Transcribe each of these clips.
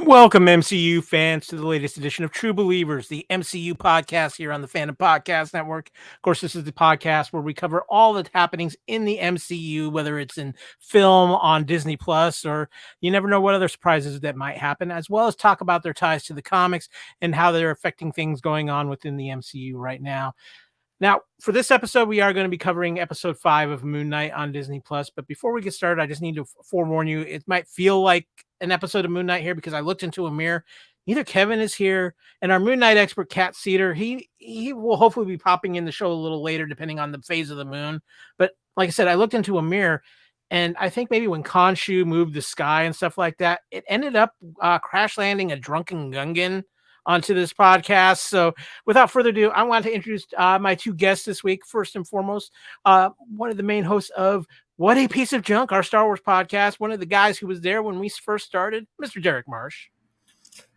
Welcome, MCU fans, to the latest edition of True Believers, the MCU podcast here on the Fandom Podcast Network. Of course, this is the podcast where we cover all the happenings in the MCU, whether it's in film, on Disney Plus, or you never know what other surprises that might happen, as well as talk about their ties to the comics and how they're affecting things going on within the MCU right now. Now, for this episode, we are going to be covering episode 5 of Moon Knight on Disney Plus. But before we get started, I just need to forewarn you, it might feel like an episode of Moon Knight here because I looked into a mirror. Neither Kevin is here, and our Moon Knight expert, Cat Ceder, he will hopefully be popping in the show a little later, depending on the phase of the moon. But like I said, I looked into a mirror, and I think maybe when Khonshu moved the sky and stuff like that, it ended up crash landing a drunken Gungan onto this podcast. So without further ado, I want to introduce my two guests this week. First and foremost, one of the main hosts of What a Piece of Junk, our Star Wars podcast, one of the guys who was there when we first started, Mr. Derrick Marsh.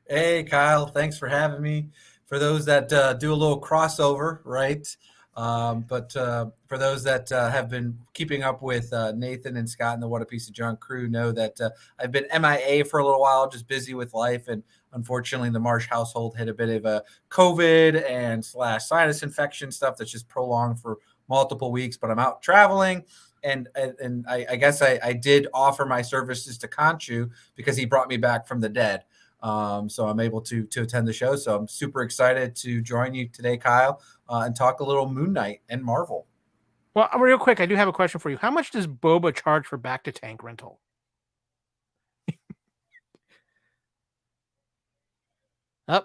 Hey, Kyle. Thanks for having me. For those that do a little crossover, right? But for those that have been keeping up with Nathan and Scott and the What a Piece of Junk crew know that I've been MIA for a little while, just busy with life. And unfortunately, the Marsh household hit a bit of a COVID and / sinus infection stuff that's just prolonged for multiple weeks. But I'm out traveling. And I guess I did offer my services to Khonshu because he brought me back from the dead. So I'm able to attend the show. So I'm super excited to join you today, Kyle, and talk a little Moon Knight and Marvel. Well, real quick, I do have a question for you. How much does Boba charge for back to tank rental?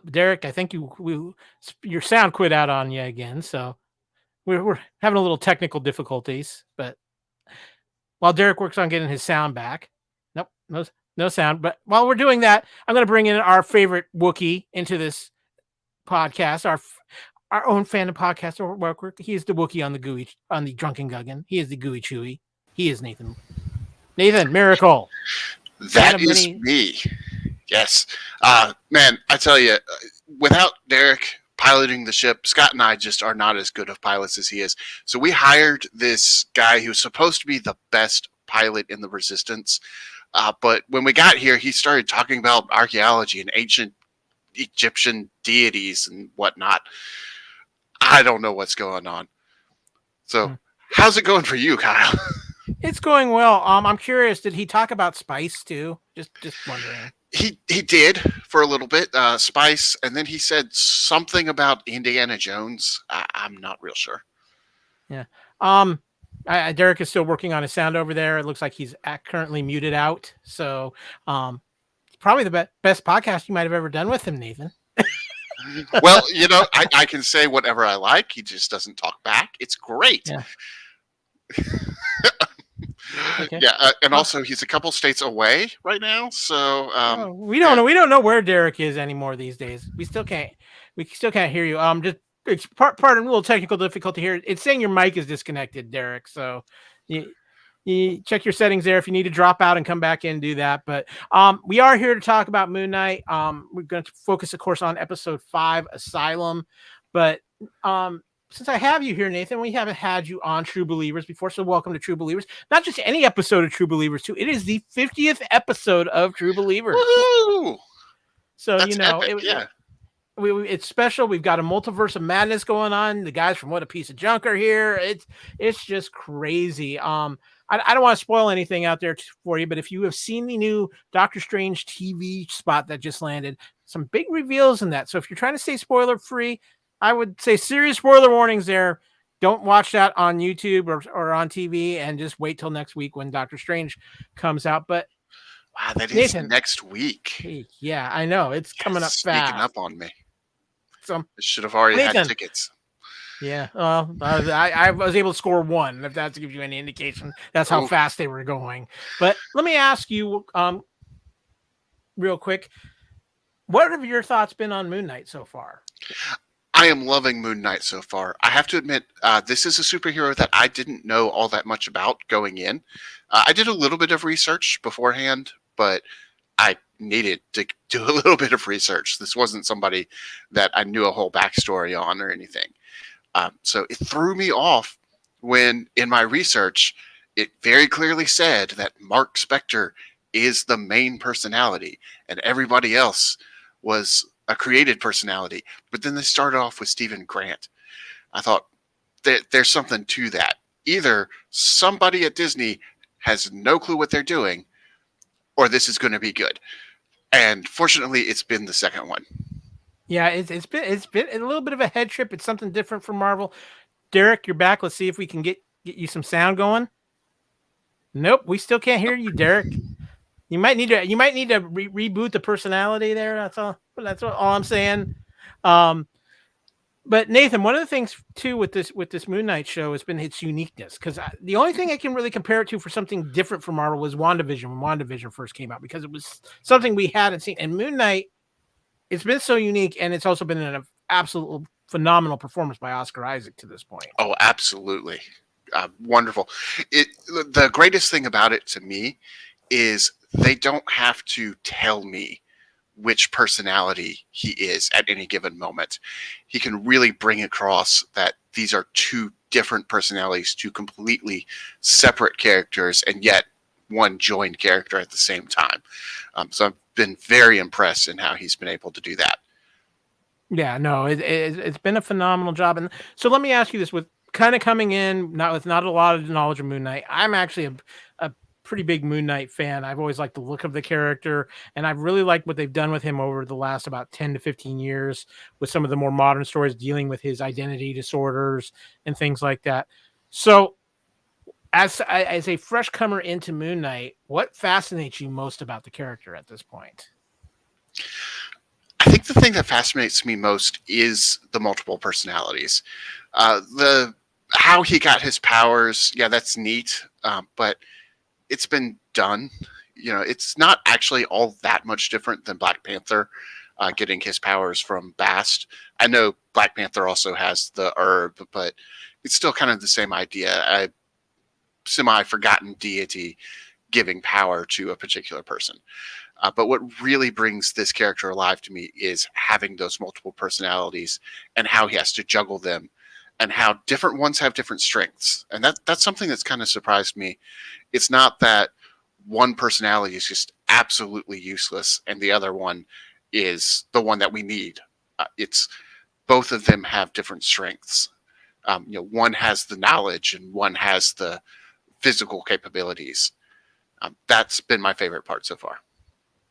Derrick, I think your sound quit out on you again. So we're having a little technical difficulties, but while Derrick works on getting his sound back, nope, no sound. But while we're doing that, I'm going to bring in our favorite Wookiee into this podcast, our own Fandom podcast. He is the Wookiee on the Drunken Gungan. He is the Gooey Chewy. He is Nathan. Nathan, Miracle. That is me. Yes. Man, I tell you, without Derrick piloting the ship, Scott and I just are not as good of pilots as he is. So we hired this guy who was supposed to be the best pilot in the Resistance. But when we got here, he started talking about archaeology and ancient Egyptian deities and whatnot. I don't know what's going on. So how's it going for you, Kyle? It's going well. I'm curious, did he talk about spice too? Just wondering. He did for a little bit, spice, and then he said something about Indiana Jones. I'm not real sure. Yeah. Derrick is still working on his sound over there. It looks like he's currently muted out. So probably the best podcast you might have ever done with him, Nathan. Well, I can say whatever I like. He just doesn't talk back. It's great. Yeah. Okay. Yeah, and also he's a couple states away right now, so we don't know where Derrick is anymore these days. We still can't hear you. Just it's part of a little technical difficulty here. It's saying your mic is disconnected, Derrick. So you check your settings there. If you need to drop out and come back in, do that. But we are here to talk about Moon Knight. We're going to focus, of course, on episode 5, Asylum. But since I have you here, Nathan, we haven't had you on True Believers before, so welcome to True Believers. Not just any episode of True Believers, too. It is the 50th episode of True Believers. Woo-hoo! So, That's epic, it's special. We've got a multiverse of madness going on. The guys from What a Piece of Junk are here. It's just crazy. I don't want to spoil anything out there for you, but if you have seen the new Doctor Strange TV spot that just landed, some big reveals in that. So if you're trying to stay spoiler-free, I would say serious spoiler warnings there. Don't watch that on YouTube or on TV, and just wait till next week when Doctor Strange comes out. But wow, that Nathan, is next week. Yeah, I know. It's coming up fast. Sneaking up on me. So, I should have already had tickets. Yeah, I was able to score 1, if that gives you any indication. That's how fast they were going. But let me ask you real quick, what have your thoughts been on Moon Knight so far? I am loving Moon Knight so far. I have to admit, this is a superhero that I didn't know all that much about going in. I did a little bit of research beforehand, but I needed to do a little bit of research. This wasn't somebody that I knew a whole backstory on or anything. So it threw me off when, in my research, it very clearly said that Mark Spector is the main personality, and everybody else was a created personality. But then they started off with Stephen Grant. I thought there's something to that. Either somebody at Disney has no clue what they're doing, or this is going to be good. And fortunately, it's been the second one. Yeah, it's been a little bit of a head trip. It's something different from Marvel. Derrick, you're back. Let's see if we can get you some sound going. Nope, we still can't hear you, Derrick. You might need to reboot the personality there. That's all I'm saying. But Nathan, one of the things too with this Moon Knight show has been its uniqueness, because the only thing I can really compare it to for something different from Marvel was WandaVision when WandaVision first came out, because it was something we hadn't seen. And Moon Knight, it's been so unique, and it's also been an absolute phenomenal performance by Oscar Isaac to this point. Oh, absolutely. Wonderful. The greatest thing about it to me is they don't have to tell me which personality he is at any given moment. He can really bring across that these are two different personalities, two completely separate characters, and yet one joined character at the same time. So I've been very impressed in how he's been able to do that. Yeah, no, it's been a phenomenal job. And so let me ask you this: with kind of coming in with not a lot of knowledge of Moon Knight, I'm actually a pretty big Moon Knight fan. I've always liked the look of the character, and I've really liked what they've done with him over the last about 10 to 15 years with some of the more modern stories dealing with his identity disorders and things like that. So as a fresh comer into Moon Knight, what fascinates you most about the character at this point? I think the thing that fascinates me most is the multiple personalities. How he got his powers, yeah, that's neat, but it's been done. It's not actually all that much different than Black Panther getting his powers from Bast. I know Black Panther also has the herb, but it's still kind of the same idea. A semi-forgotten deity giving power to a particular person. But what really brings this character alive to me is having those multiple personalities and how he has to juggle them, and how different ones have different strengths. And that's something that's kind of surprised me. It's not that one personality is just absolutely useless and the other one is the one that we need. It's both of them have different strengths. One has the knowledge and one has the physical capabilities. That's been my favorite part so far.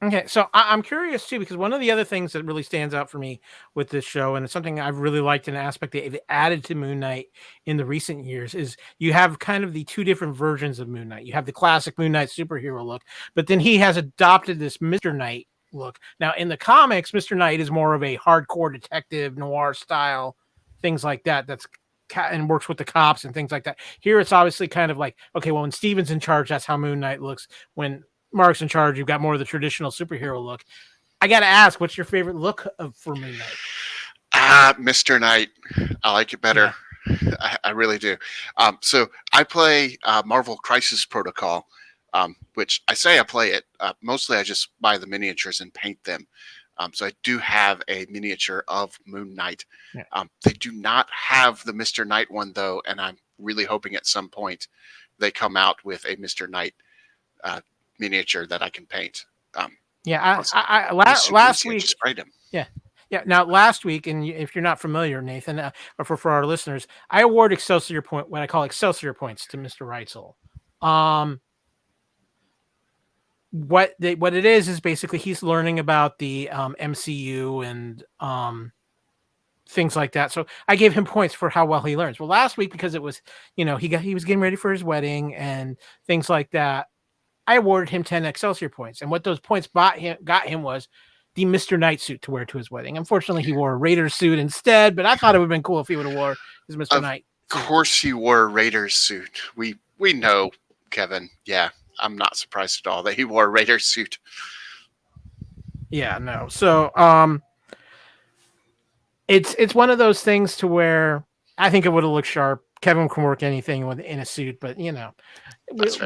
Okay, so I'm curious too, because one of the other things that really stands out for me with this show, and it's something I've really liked, an aspect they've added to Moon Knight in the recent years, is you have kind of the two different versions of Moon Knight. You have the classic Moon Knight superhero look, but then he has adopted this Mr. Knight look. Now, in the comics, Mr. Knight is more of a hardcore detective noir style, things like that. And works with the cops and things like that. Here, it's obviously kind of like, okay, well, when Steven's in charge, that's how Moon Knight looks. When Mark's in charge, you've got more of the traditional superhero look. I got to ask, what's your favorite look for Moon Knight? Mr. Knight. I like it better. Yeah. I really do. So I play Marvel Crisis Protocol, which I say I play it. Mostly I just buy the miniatures and paint them. So I do have a miniature of Moon Knight. Yeah. They do not have the Mr. Knight one, though, and I'm really hoping at some point they come out with a Mr. Knight miniature that I can paint. Last week, just sprayed him. Yeah. Now, last week, and if you're not familiar, Nathan, or for our listeners, I award what I call Excelsior points to Mr. Reitzel. What it is basically he's learning about the MCU and things like that. So I gave him points for how well he learns. Well, last week, because it was, he was getting ready for his wedding and things like that, I awarded him 10 Excelsior points. And what those points got him was the Mr. Knight suit to wear to his wedding. Unfortunately, he wore a Raiders suit instead, but I thought it would have been cool if he would have wore his Mr. Knight suit. Of course he wore a Raiders suit. We know, Kevin. Yeah, I'm not surprised at all that he wore a Raiders suit. Yeah, no. So it's one of those things to where I think it would have looked sharp. Kevin can work anything in a suit, but we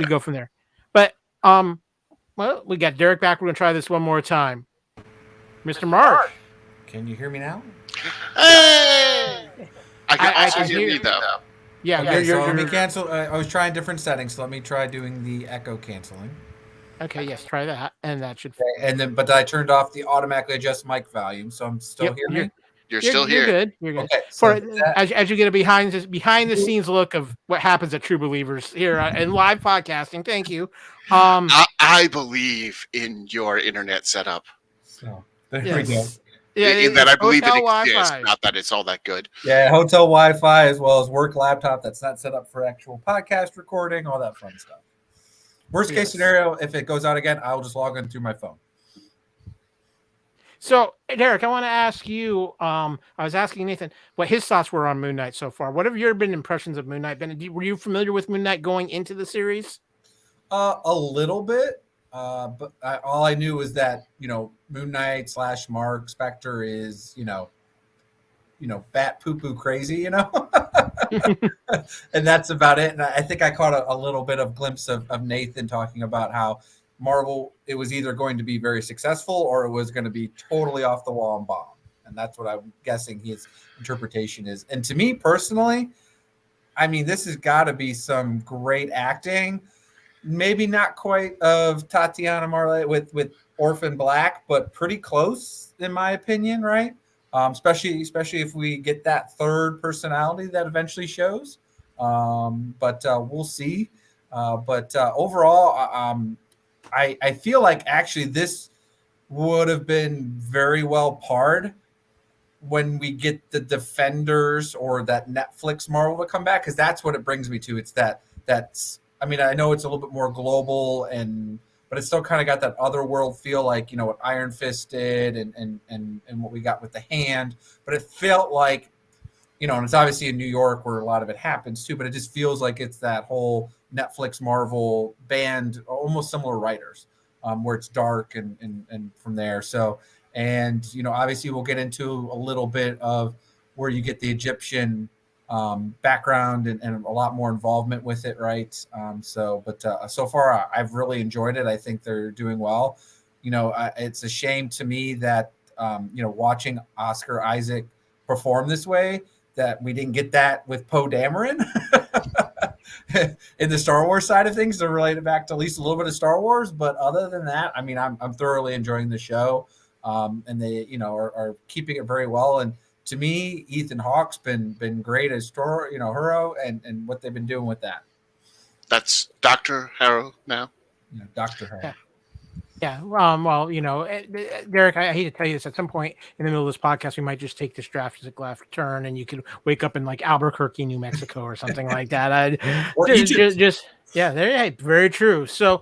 go from there. But well, we got Derrick back. We're gonna try this one more time. Mr. Marsh. Can you hear me now? Hey! I can also hear you though. Yeah. Okay, so let me cancel. I was trying different settings, so let me try doing the echo canceling. Okay, yes, try that, and that should. Okay, and then, but I turned off the automatically adjust mic volume, so I'm still Yep, hearing me. You're still you're here. good. You're good. Okay, For so that, as you get a behind the scenes look of what happens at True Believers here in live podcasting. Thank you. I believe in your internet setup. so there we go. Yes. Yeah, In that it's I believe it hotel exists, Wi-Fi. not that it's all that good. Yeah, hotel Wi-Fi as well as work laptop that's not set up for actual podcast recording, all that fun stuff. Worst case Yes. scenario, if it goes out again, I'll just log in through my phone. So, Derrick, I want to ask you. I was asking Nathan what his thoughts were on Moon Knight so far. What have your been impressions of Moon Knight been? Were you familiar with Moon Knight going into the series? A little bit, but all I knew was that Moon Knight / Mark Spector is bat poo poo crazy, and that's about it. And I think I caught a little bit of glimpse of Nathan talking about how Marvel, it was either going to be very successful or it was going to be totally off the wall and bomb. And that's what I'm guessing his interpretation is. And to me personally, I mean, this has got to be some great acting. Maybe not quite of Tatiana Marley with Orphan Black, but pretty close in my opinion, right? Especially if we get that third personality that eventually shows. But we'll see. But overall, I feel like actually this would have been very well parred when we get the Defenders or that Netflix Marvel to come back, because that's what it brings me to. It's that's I mean, I know it's a little bit more global but it's still kind of got that other world feel, like what Iron Fist did and what we got with the Hand. But it felt like, and it's obviously in New York where a lot of it happens too, but it just feels like it's that whole Netflix Marvel band, almost similar writers, where it's dark and from there. So, and obviously we'll get into a little bit of where you get the Egyptian background and a lot more involvement with it, right? So far I've really enjoyed it. I think they're doing well. It's a shame to me that watching Oscar Isaac perform this way, that we didn't get that with Poe Dameron in the Star Wars side of things, to relate it back to at least a little bit of Star Wars. But other than that, I mean, I'm thoroughly enjoying the show, and they are keeping it very well. And to me, Ethan Hawke's been great as Hero, and what they've been doing with that. That's Dr. Harrow now. Dr. Harrow. Yeah. Well, Derrick, I hate to tell you this. At some point in the middle of this podcast, we might just take this drastic left turn, and you could wake up in like Albuquerque, New Mexico, or something like that. Or Egypt. Yeah, very true. So,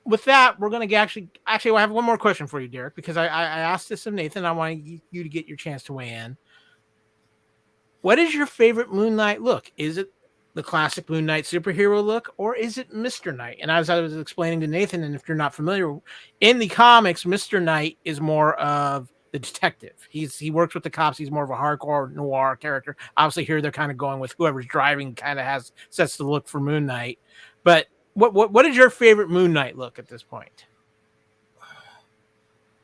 with that, we're gonna actually, I have one more question for you, Derrick, because I asked this of Nathan. I want you to get your chance to weigh in. What is your favorite Moon Knight look? Is it the classic Moon Knight superhero look, or is it Mr. Knight? And as I was explaining to Nathan, and if you're not familiar, in the comics, Mr. Knight is more of the detective. He works with the cops. He's more of a hardcore noir character. Obviously, here they're kind of going with whoever's driving kind of sets the look for Moon Knight. But what is your favorite Moon Knight look at this point?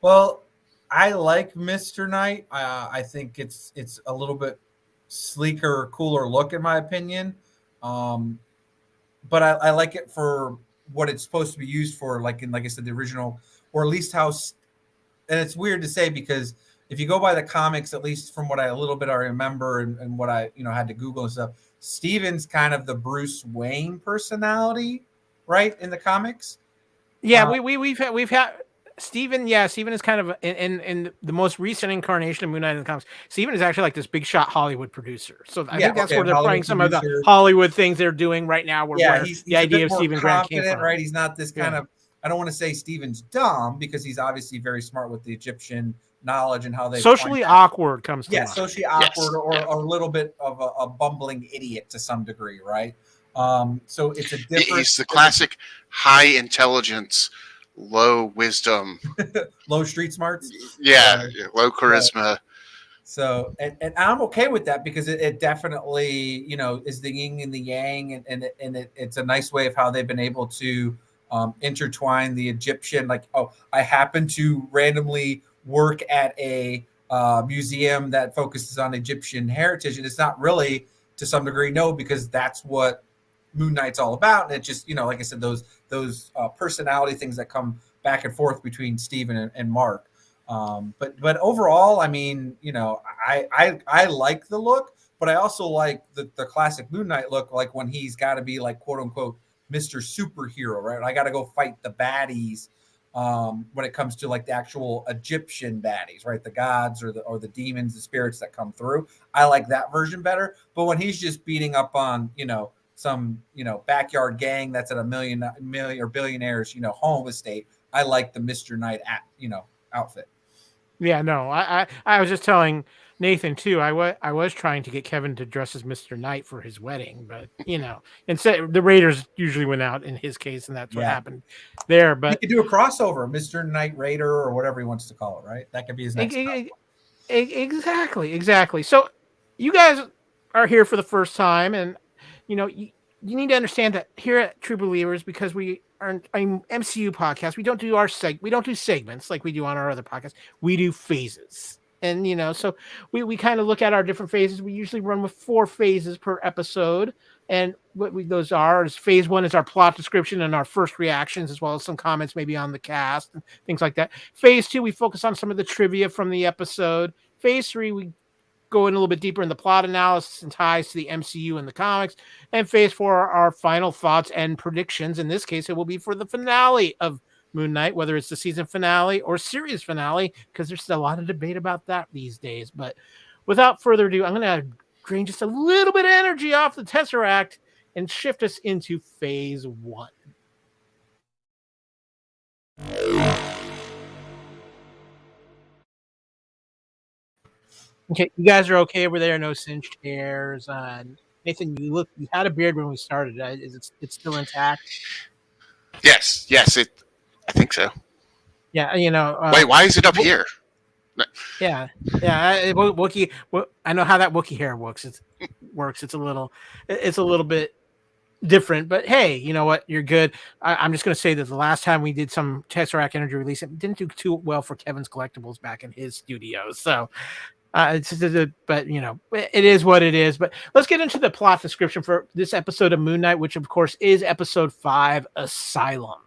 Well, I like Mr. Knight. I think it's a little bit sleeker, cooler look in my opinion. But I like it for what it's supposed to be used for, like I said, the original, or at least how. And it's weird to say, because if you go by the comics, at least from what I remember and what I had to Google and stuff, Steven's kind of the Bruce Wayne personality, right, in the comics. Yeah, we've had Steven. Yeah, Steven is kind of in the most recent incarnation of Moon Knight in the comics. Steven is actually like this big shot Hollywood producer. So I think that's where they're playing some of the Hollywood things they're doing right now. Where he's the idea of Steven Grant came from. Right? He's not this kind of. I don't want to say Steven's dumb, because he's obviously very smart with the Egyptian knowledge and how they socially awkward comes to mind. Socially awkward, or a little bit of a bumbling idiot to some degree, right? So it's a different. He's the classic high intelligence, low wisdom, low street smarts. Low charisma. So, and I'm okay with that, because it definitely, is the yin and the yang, and it's a nice way of how they've been able to intertwine the Egyptian. Like, I happen to randomly work at a museum that focuses on Egyptian heritage, and it's not really, to some degree, no, because that's what Moon Knight's all about. And it just, like I said, those personality things that come back and forth between Steven and Mark. But overall, I mean, I like the look, but I also like the classic Moon Knight look, like when he's got to be like quote unquote Mr. Superhero, right? I got to go fight the baddies when it comes to like the actual Egyptian baddies, right? The gods or the demons, the spirits that come through. I like that version better. But when he's just beating up on, some, backyard gang that's at a million or billionaires, home estate, I like the Mr. Knight outfit. Yeah, no, I was just telling Nathan too. I was trying to get Kevin to dress as Mr. Knight for his wedding, but instead the Raiders usually went out in his case, and that's what happened there. But he could do a crossover, Mr. Knight Raider or whatever he wants to call it, right? That could be his next. Exactly. So you guys are here for the first time, and you need to understand that here at True Believers, because we are an MCU podcast, we don't do segments like we do on our other podcasts. We do phases. And so we kind of look at our different phases. We usually run with 4 phases per episode. And what those are is phase 1 is our plot description and our first reactions, as well as some comments maybe on the cast and things like that. Phase 2, we focus on some of the trivia from the episode. Phase 3, we go in a little bit deeper in the plot analysis and ties to the MCU and the comics. And phase 4 are our final thoughts and predictions. In this case, it will be for the finale of Moon Knight, whether it's the season finale or series finale, because there's a lot of debate about that these days. But without further ado, I'm going to drain just a little bit of energy off the Tesseract and shift us into phase 1. Okay, you guys are okay over there. No cinched hairs. Nathan, you had a beard when we started. It's still intact? Yes. I think so. Yeah, wait, why is it up here? Yeah. Wookiee. I know how that Wookiee hair works. It's a little bit different, but hey, you know what? You're good. I'm just going to say that the last time we did some Tesseract energy release, it didn't do too well for Kevin's collectibles back in his studio. So. But it is what it is. But let's get into the plot description for this episode of Moon Knight, which of course is episode 5, Asylum.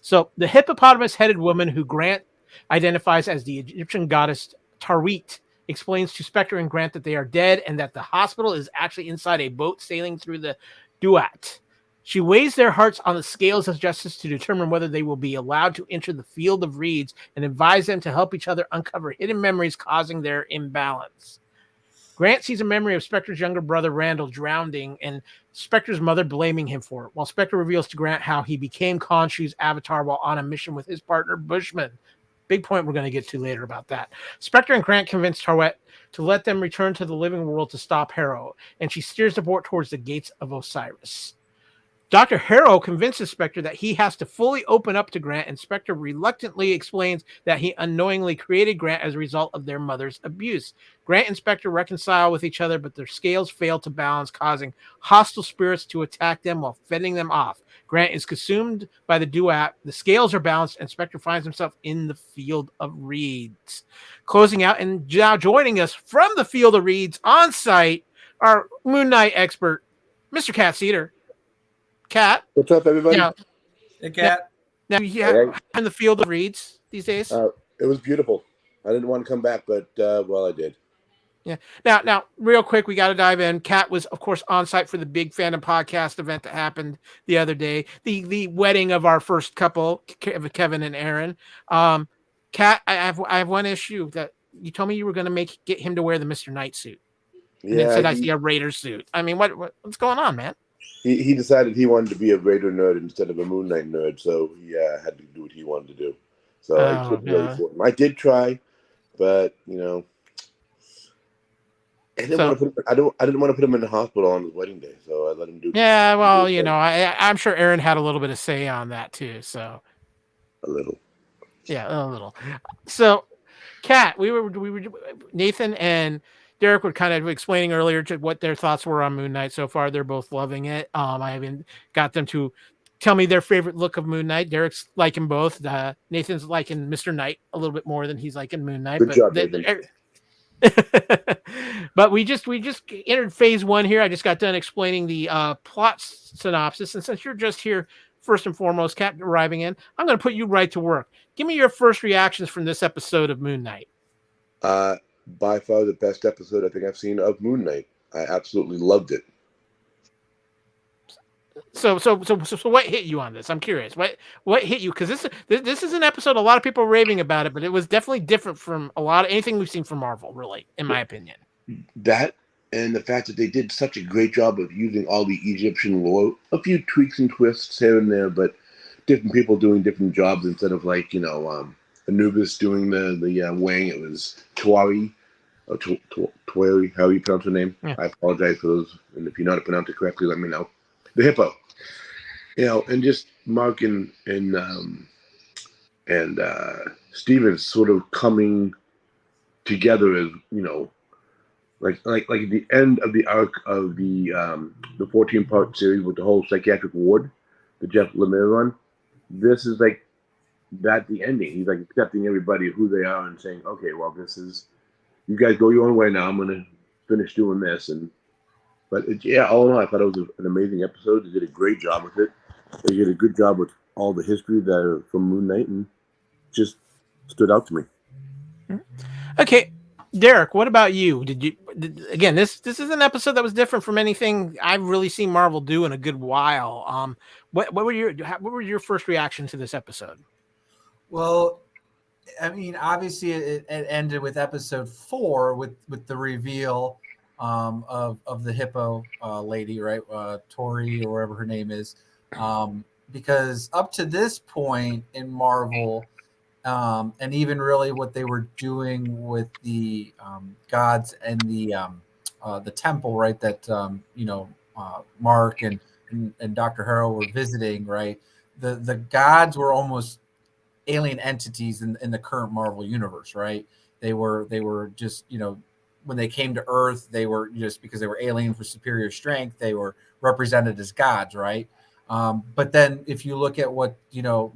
So the hippopotamus-headed woman who Grant identifies as the Egyptian goddess Tarwit explains to Spectre and Grant that they are dead and that the hospital is actually inside a boat sailing through the Duat. She weighs their hearts on the scales of justice to determine whether they will be allowed to enter the field of reeds and advise them to help each other uncover hidden memories causing their imbalance. Grant sees a memory of Spectre's younger brother Randall drowning and Spectre's mother blaming him for it, while Spectre reveals to Grant how he became Khonshu's avatar while on a mission with his partner Bushman. Big point we're going to get to later about that. Spectre and Grant convince Tarwet to let them return to the living world to stop Harrow, and she steers the boat towards the gates of Osiris. Dr. Harrow convinces Spectre that he has to fully open up to Grant, and Spectre reluctantly explains that he unknowingly created Grant as a result of their mother's abuse. Grant and Spectre reconcile with each other, but their scales fail to balance, causing hostile spirits to attack them while fending them off. Grant is consumed by the Duat, the scales are balanced, and Spectre finds himself in the field of reeds. Closing out and now joining us from the field of reeds on site, our Moon Knight expert, Mr. Cat Ceder. Cat, what's up, everybody? Hey, Cat. Now in the field of reeds these days. It was beautiful. I didn't want to come back, but I did. Yeah. Now, real quick, we got to dive in. Cat was, of course, on site for the big Fandom podcast event that happened the other day. The wedding of our first couple, Kevin and Aaron. Cat, I have one issue that you told me you were going to get him to wear the Mr. Knight suit. And then said I see a Raider suit. I mean, what's going on, man? He decided he wanted to be a Raider nerd instead of a Moon Knight nerd, so he had to do what he wanted to do. So I couldn't really for him. I did try, but I didn't want to put him in the hospital on his wedding day, so I let him do. Yeah, well, I'm sure Aaron had a little bit of say on that too. So a little. Yeah, a little. So, Kat, we were Nathan and Derrick were kind of explaining earlier what their thoughts were on Moon Knight so far. They're both loving it. I even got them to tell me their favorite look of Moon Knight. Derrick's liking both. Nathan's liking Mr. Knight a little bit more than he's liking Moon Knight. Good job, Nathan. But we just entered phase 1 here. I just got done explaining the plot synopsis, and since you're just here first and foremost, Cat arriving in, I'm going to put you right to work. Give me your first reactions from this episode of Moon Knight. By far the best episode I think I've seen of Moon Knight. I absolutely loved it. So what hit you on this? I'm curious. What hit you? Because this is an episode a lot of people are raving about it, but it was definitely different from a lot of anything we've seen from Marvel, really, in my opinion. That and the fact that they did such a great job of using all the Egyptian lore, a few tweaks and twists here and there, but different people doing different jobs instead of Anubis doing the Wang. It was Tuari, Tuari, how you pronounce her name. Yeah. I apologize for those, and if you know how to pronounce it correctly, let me know. The hippo, and just Mark and Steven sort of coming together as like at the end of the arc of the 14-part series with the whole psychiatric ward, the Jeff Lemire run. This is like that the ending. He's like accepting everybody who they are and saying, okay, well, this is, you guys go your own way now. I'm gonna finish doing this. But all in all, I thought it was an amazing episode. They did a great job with it. They did a good job with all the history that are from Moon Knight, and just stood out to me. Okay, Derrick, what about you? Again, this is an episode that was different from anything I've really seen Marvel do in a good while. What were your first reactions to this episode? Well, I mean, obviously it ended with episode 4 with the reveal of the hippo lady, right? Tori, or whatever her name is. Because up to this point in Marvel, and even really what they were doing with the gods and the temple, right? That Mark and Dr. Harrow were visiting, right? The gods were almost alien entities in the current Marvel universe, right? They were just, when they came to Earth, they were just, because they were aliens with superior strength, they were represented as gods, right? But then if you look at what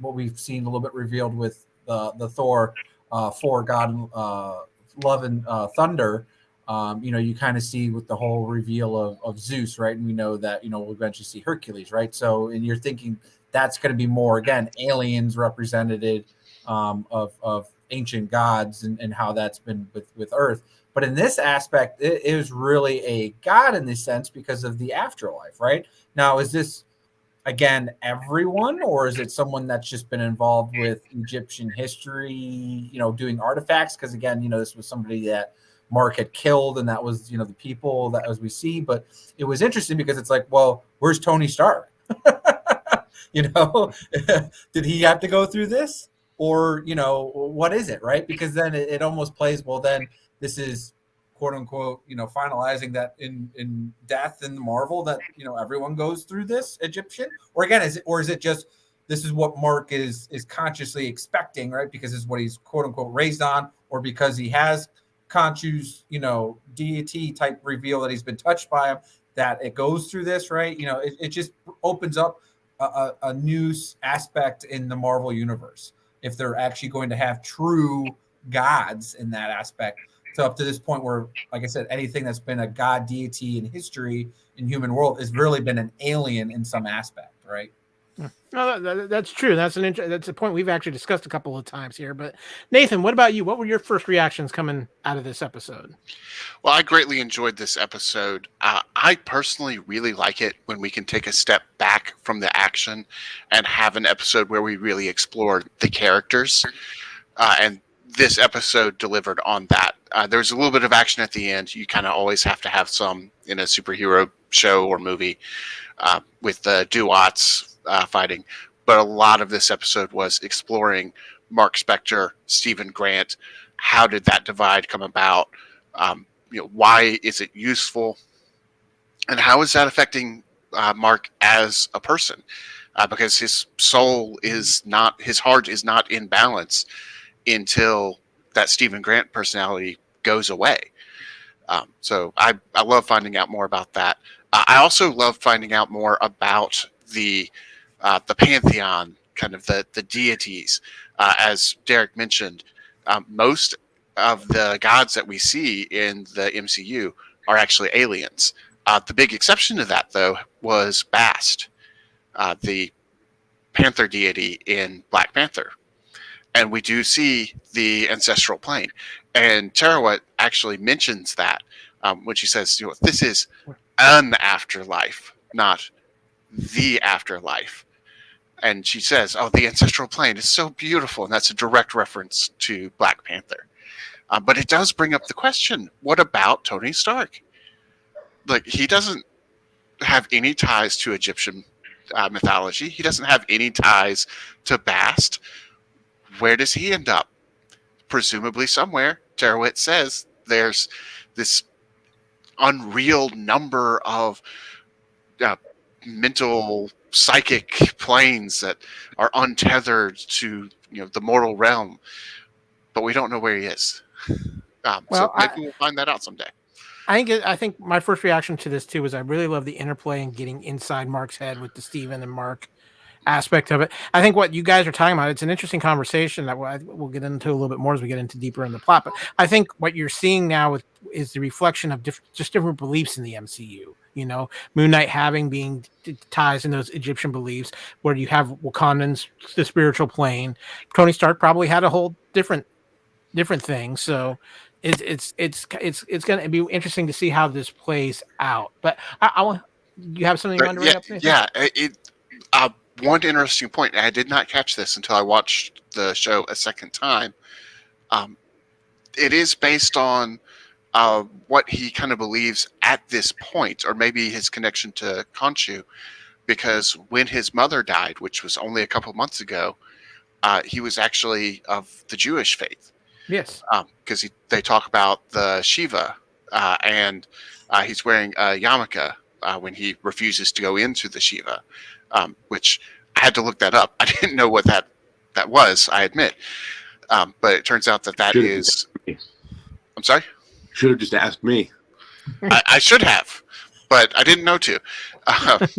we've seen a little bit revealed with the Thor 4 God Love and Thunder, you kind of see with the whole reveal of Zeus, right? And we know that we'll eventually see Hercules, right? So, and you're thinking that's going to be more, again, aliens represented of ancient gods and how that's been with Earth. But in this aspect, it is really a god in this sense because of the afterlife, right? Now, is this, again, everyone, or is it someone that's just been involved with Egyptian history, doing artifacts? Because, again, this was somebody that Mark had killed, and that was, the people that as we see. But it was interesting because it's like, well, where's Tony Stark? Did he have to go through this? Or, what is it, right? Because then it almost plays, well, then this is, quote unquote, finalizing that in death in the Marvel that, everyone goes through this Egyptian, or again, is it just, this is what Mark is consciously expecting, right? Because it's what he's, quote unquote, raised on, or because he has conscious, deity type reveal that he's been touched by him, that it goes through this, right? It just opens up a new aspect in the Marvel universe, if they're actually going to have true gods in that aspect. So up to this point where, like I said, anything that's been a god deity in history in human world has really been an alien in some aspect, right? No, that's true. That's a point we've actually discussed a couple of times here. But Nathan, what about you? What were your first reactions coming out of this episode? Well, I greatly enjoyed this episode. I personally really like it when we can take a step back from the action and have an episode where we really explore the characters. And this episode delivered on that. There's a little bit of action at the end. You kind of always have to have some in a superhero show or movie with the duots fighting. But a lot of this episode was exploring Mark Spector, Stephen Grant. How did that divide come about? Why is it useful? And how is that affecting Mark as a person? Because his heart is not in balance until that Stephen Grant personality goes away. So I love finding out more about that. I also love finding out more about the pantheon, kind of the deities. As Derrick mentioned, most of the gods that we see in the MCU are actually aliens. The big exception to that, though, was Bast, the Panther deity in Black Panther. And we do see the ancestral plane. And Terawet actually mentions that when she says, this is an afterlife, not the afterlife. And she says, the ancestral plane is so beautiful. And that's a direct reference to Black Panther. But it does bring up the question, what about Tony Stark? Like, he doesn't have any ties to Egyptian mythology. He doesn't have any ties to Bast. Where does he end up? Presumably somewhere. Terawet says there's this unreal number of mental, psychic planes that are untethered to the mortal realm, but we don't know where he is. So maybe we'll find that out someday. I think my first reaction to this too was I really love the interplay and getting inside Mark's head with the Steven and Mark aspect of it. I think what you guys are talking about, it's an interesting conversation that we'll get into a little bit more as we get into deeper in the plot. But I think what you're seeing now is the reflection of different beliefs in the MCU. Moon Knight having ties in those Egyptian beliefs, where you have Wakandans, the spiritual plane. Tony Stark probably had a whole different thing. So it's going to be interesting to see how this plays out. But I want you have something you want to bring up? Yeah. One interesting point, and I did not catch this until I watched the show a second time. It is based on what he kind of believes at this point, or maybe his connection to Khonshu, because when his mother died, which was only a couple months ago, he was actually of the Jewish faith. Yes. Because they talk about the Shiva, and he's wearing a yarmulke when he refuses to go into the Shiva, which I had to look that up. I didn't know what that was, I admit. But it turns out that is... I'm sorry? Should have just asked me. I should have, but I didn't know to.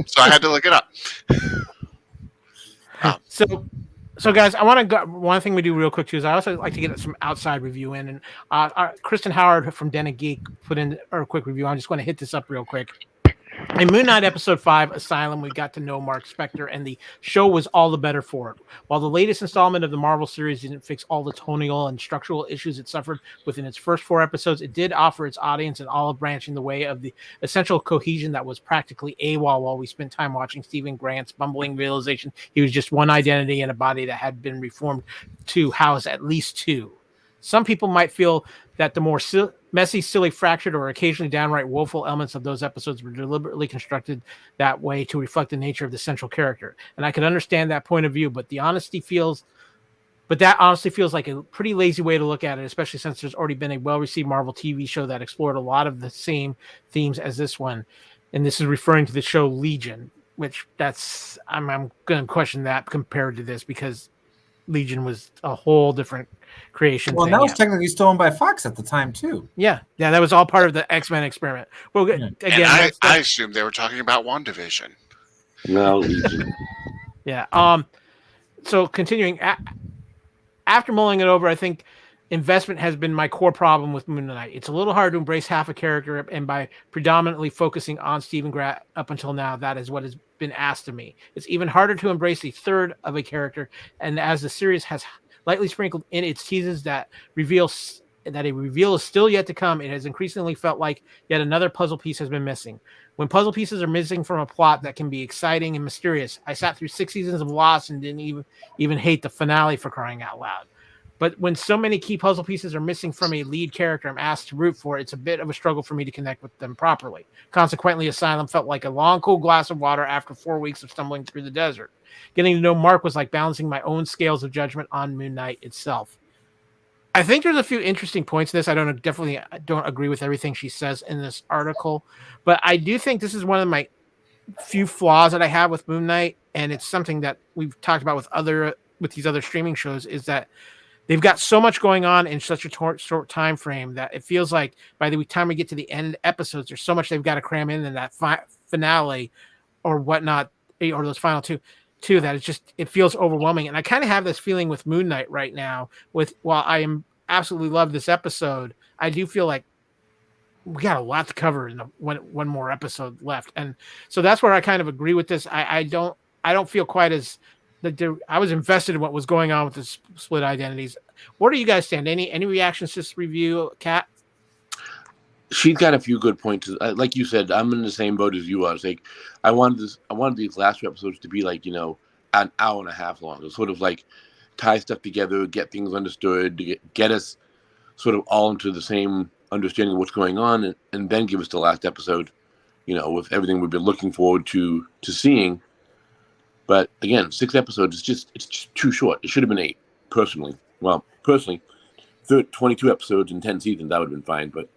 So I had to look it up. So guys, I want to go. One thing we do real quick too is I also like to get some outside review in, and Kristen Howard from Den of Geek put in a quick review. I'm just going to hit this up real quick. In Moon Knight Episode 5, Asylum, we got to know Mark Spector, and the show was all the better for it. While the latest installment of the Marvel series didn't fix all the tonal and structural issues it suffered within its first 4 episodes, it did offer its audience an olive branch in the way of the essential cohesion that was practically AWOL while we spent time watching Stephen Grant's bumbling realization he was just one identity in a body that had been reformed to house at least 2. Some people might feel that the more messy, silly, fractured, or occasionally downright woeful elements of those episodes were deliberately constructed that way to reflect the nature of the central character. And I could understand that point of view, but that honestly feels like a pretty lazy way to look at it, especially since there's already been a well-received Marvel TV show that explored a lot of the same themes as this one. And this is referring to the show Legion, which I'm going to question that compared to this, because Legion was a whole different creation. Well, that was technically stolen by Fox at the time too. Yeah, that was all part of the X-Men experiment. Well, again, I assumed they were talking about WandaVision. No, Legion. Yeah. So continuing, after mulling it over, I think investment has been my core problem with Moon Knight. It's a little hard to embrace half a character, and by predominantly focusing on Stephen Grant up until now, that is what has been asked of me. It's even harder to embrace a third of a character, and as the series has lightly sprinkled in its teases that a reveal is still yet to come, it has increasingly felt like yet another puzzle piece has been missing. When puzzle pieces are missing from a plot that can be exciting and mysterious, I sat through 6 seasons of Lost and didn't even hate the finale, for crying out loud. But when so many key puzzle pieces are missing from a lead character I'm asked to root for, it's a bit of a struggle for me to connect with them properly. Consequently, Asylum felt like a long, cool glass of water after 4 weeks of stumbling through the desert. Getting to know Mark was like balancing my own scales of judgment on Moon Knight itself. I think there's a few interesting points in this. I definitely don't agree with everything she says in this article, but I do think this is one of my few flaws that I have with Moon Knight, and it's something that we've talked about with these other streaming shows, is that they've got so much going on in such a short time frame that it feels like by the time we get to the end episodes, there's so much they've got to cram in that finale or whatnot, or those final two, that it feels overwhelming. And I kind of have this feeling with Moon Knight right now. While I am absolutely love this episode, I do feel like we got a lot to cover in one more episode left, and so that's where I kind of agree with this. I don't feel quite as I was invested in what was going on with the split identities. Where do you guys stand? Any reactions to this review, Kat? She's got a few good points. Like you said, I'm in the same boat as you are. It's like I wanted these last two episodes to be like, an hour and a half long. It's sort of like tie stuff together, get things understood, to get us sort of all into the same understanding of what's going on, and then give us the last episode, with everything we've been looking forward to seeing. But again, 6 episodes, it's just too short. It should have been 8, personally. Well, personally, 22 episodes in 10 seasons, that would have been fine, but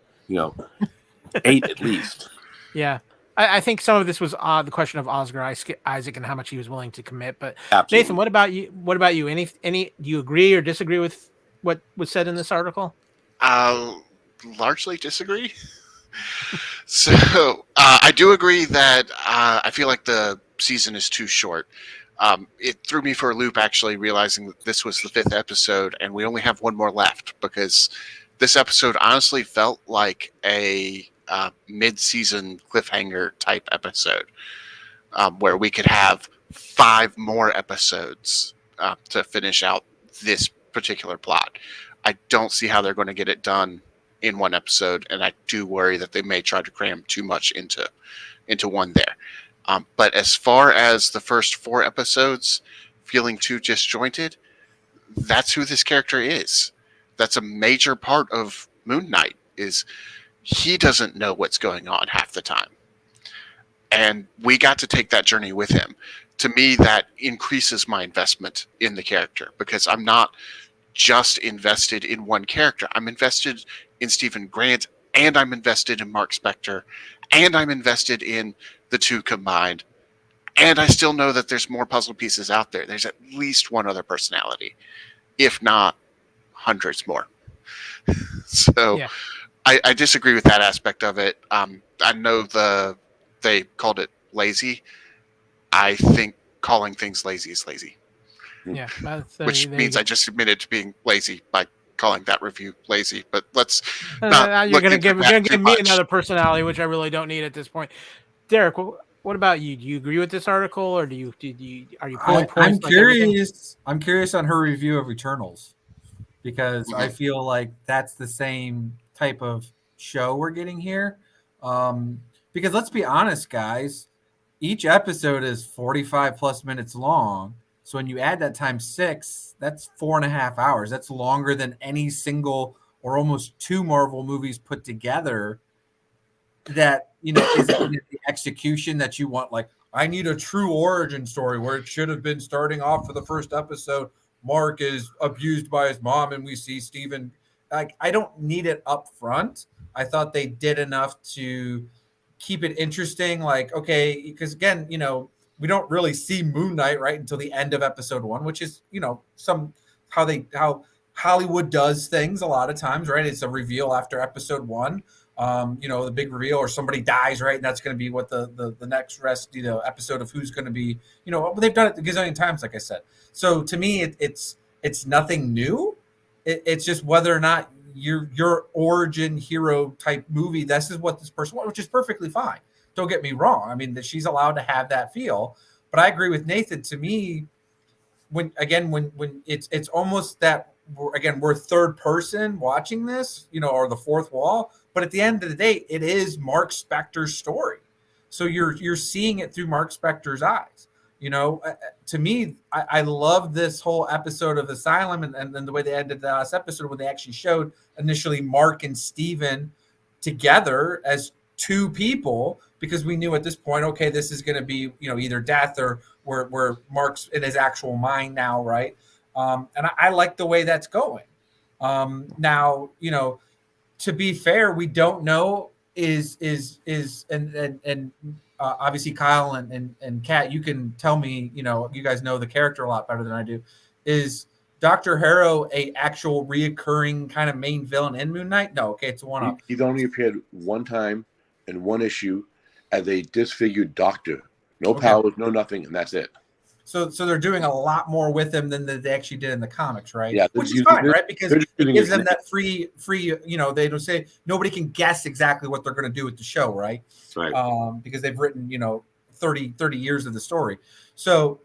8 at least. Yeah. I think some of this was the question of Oscar Isaac and how much he was willing to commit. But Absolutely. Nathan, what about you? Any do you agree or disagree with what was said in this article? Largely disagree. So I do agree that I feel like the season is too short. It threw me for a loop, actually, realizing that this was the 5th episode and we only have one more left, because this episode honestly felt like a mid-season cliffhanger type episode, where we could have 5 more episodes to finish out this particular plot. I don't see how they're going to get it done in one episode, and I do worry that they may try to cram too much into one there. But as far as the first 4 episodes feeling too disjointed, that's who this character is. That's a major part of Moon Knight, is he doesn't know what's going on half the time. And we got to take that journey with him. To me, that increases my investment in the character, because I'm not just invested in one character. I'm invested in Stephen Grant, and I'm invested in Mark Spector, and I'm invested in the two combined. And I still know that there's more puzzle pieces out there. There's at least one other personality, if not hundreds more. So yeah. I disagree with that aspect of it. I know they called it lazy. I think calling things lazy is lazy. Yeah, which means I just admitted to being lazy by calling that review lazy. But let's not. You're gonna give me another personality, which I really don't need at this point. Derrick, what about you? Do you agree with this article, or are you pulling points? I'm curious. I'm curious on her review of Eternals, because I feel like that's the same type of show we're getting here. Because let's be honest, guys, each episode is 45 plus minutes long. So when you add that times 6, that's 4.5 hours. That's longer than any single or almost 2 Marvel movies put together. That, is the execution that you want. Like, I need a true origin story where it should have been starting off for the first episode. Mark is abused by his mom, and we see Steven. Like, I don't need it up front. I thought they did enough to keep it interesting. Like, okay, because again, we don't really see Moon Knight right until the end of episode 1, which is, how Hollywood does things a lot of times, right? It's a reveal after episode 1, the big reveal, or somebody dies, right? And that's going to be what the next episode of who's going to be, they've done it a gazillion times, like I said. So to me, it's nothing new. It's just whether or not your origin hero type movie, this is what this person wants, which is perfectly fine. Don't get me wrong. I mean, that she's allowed to have that feel, but I agree with Nathan. To me, when it's almost that we're third person watching this, or the fourth wall. But at the end of the day, it is Mark Spector's story, so you're seeing it through Mark Spector's eyes. To me, I love this whole episode of Asylum, and then the way they ended the last episode when they actually showed initially Mark and Steven together as 2 people, because we knew at this point, okay, this is going to be, either death or where Mark's in his actual mind now, right? And I like the way that's going. Now, to be fair, we don't know and obviously Kyle and Kat, you can tell me, you guys know the character a lot better than I do. Is Dr. Harrow a actual reoccurring kind of main villain in Moon Knight? No, okay, it's a one-off. He's only appeared one time in one issue as a disfigured doctor. No powers, no nothing, and that's it. So they're doing a lot more with him than they actually did in the comics, right? Yeah, which is fine, right? Because it gives them that free. They don't say nobody can guess exactly what they're going to do with the show, right? Right. Because they've written 30 years of the story. So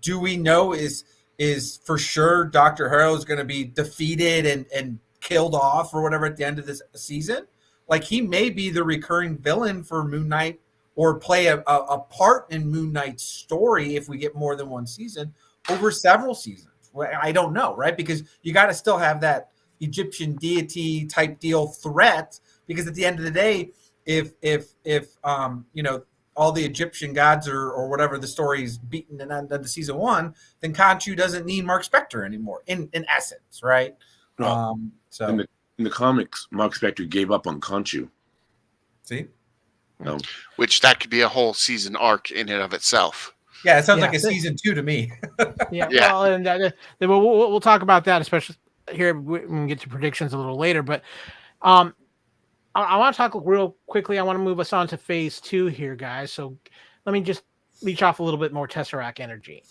do we know is for sure Dr. Harrow is going to be defeated and killed off or whatever at the end of this season? Like, he may be the recurring villain for Moon Knight, or play a part in Moon Knight's story if we get more than one season over several seasons. I don't know, right? Because you got to still have that Egyptian deity type deal threat, because at the end of the day, if all the Egyptian gods or whatever the story is beaten in the season 1, then Khonshu doesn't need Mark Spector anymore in essence, right? No. So in the comics, Mark Spector gave up on Khonshu. See? No. Which that could be a whole season arc in and of itself. Yeah, it sounds like a season 2 to me. Yeah. Well, and we'll talk about that, especially here when we get to predictions a little later. But I want to talk real quickly. I want to move us on to phase 2 here, guys. So let me just leech off a little bit more Tesseract energy.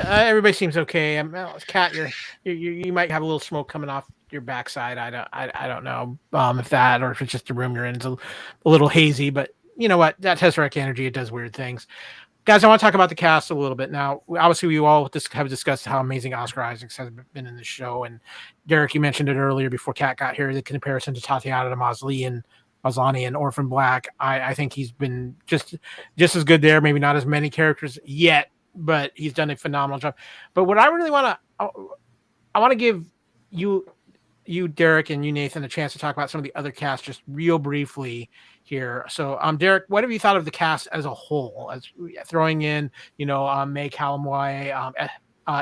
Everybody seems okay. Cat, you might have a little smoke coming off your backside. I don't know if that, or if it's just the room you're in is a little hazy. But you know what? That Tesseract energy, it does weird things. Guys, I want to talk about the cast a little bit now. Obviously, we all have discussed how amazing Oscar Isaacs has been in the show, and Derrick, you mentioned it earlier before Cat got here. The comparison to Tatiana Maslany and Orphan Black. I think he's been just as good there. Maybe not as many characters yet, but he's done a phenomenal job. But what I really want to give you, Derrick, and you, Nathan, a chance to talk about some of the other casts just real briefly here. So, Derrick, what have you thought of the cast as a whole, as throwing in, May Callum,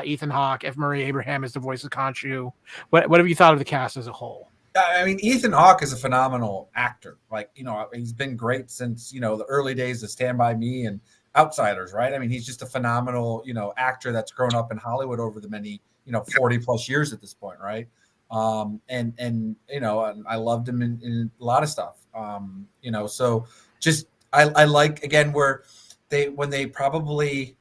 Ethan Hawke, F. Murray Abraham as the voice of Khonshu? What have you thought of the cast as a whole? I mean, Ethan Hawke is a phenomenal actor. Like, he's been great since, the early days of Stand By Me and Outsiders, right? I mean, he's just a phenomenal, actor that's grown up in Hollywood over the many, 40 plus years at this point, right? And I loved him in a lot of stuff. So just I like, again, where when they probably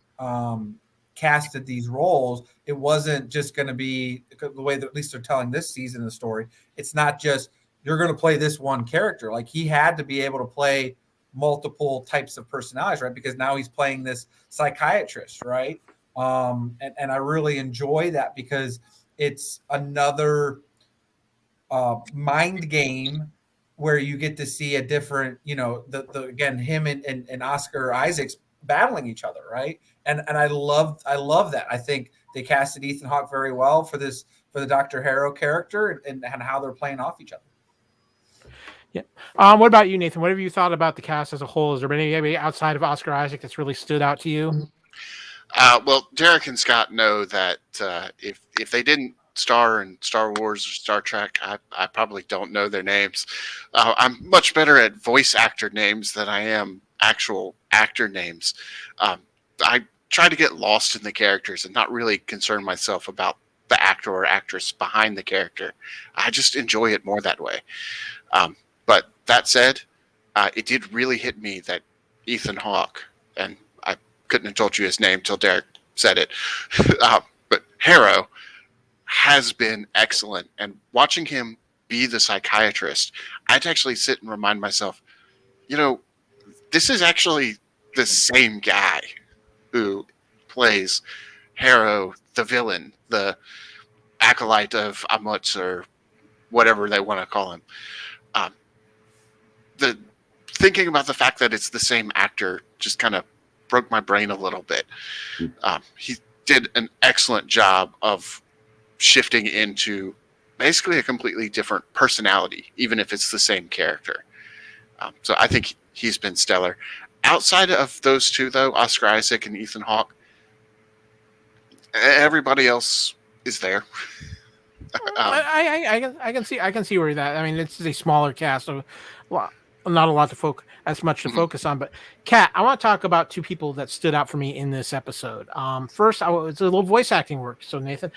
casted these roles, it wasn't just going to be the way that at least they're telling this season of the story. It's not just you're going to play this one character. Like, he had to be able to play multiple types of personalities, right? Because now he's playing this psychiatrist, right? And I really enjoy that, because it's another mind game where you get to see a different, again, him and Oscar Isaacs battling each other, right? And I love that. I think they casted Ethan Hawke very well for the Dr. Harrow character and how they're playing off each other. Yeah. What about you, Nathan? What have you thought about the cast as a whole? Has there been anybody outside of Oscar Isaac that's really stood out to you? Well, Derrick and Scott know that if they didn't star in Star Wars or Star Trek, I probably don't know their names. I'm much better at voice actor names than I am actual actor names. I try to get lost in the characters and not really concern myself about the actor or actress behind the character. I just enjoy it more that way. But that said, it did really hit me that Ethan Hawke, and I couldn't have told you his name till Derrick said it, but Harrow has been excellent. And watching him be the psychiatrist, I had to actually sit and remind myself, this is actually the same guy who plays Harrow, the villain, the acolyte of Amutz, or whatever they want to call him. The thinking about the fact that it's the same actor just kind of broke my brain a little bit. He did an excellent job of shifting into basically a completely different personality, even if it's the same character. So I think he's been stellar. Outside of those two, though, Oscar Isaac and Ethan Hawke, everybody else is there. I can see where that. I mean, it's a smaller cast, so not a lot to focus focus on. But Kat, I want to talk about two people that stood out for me in this episode. First, it's a little voice acting work. So Nathan,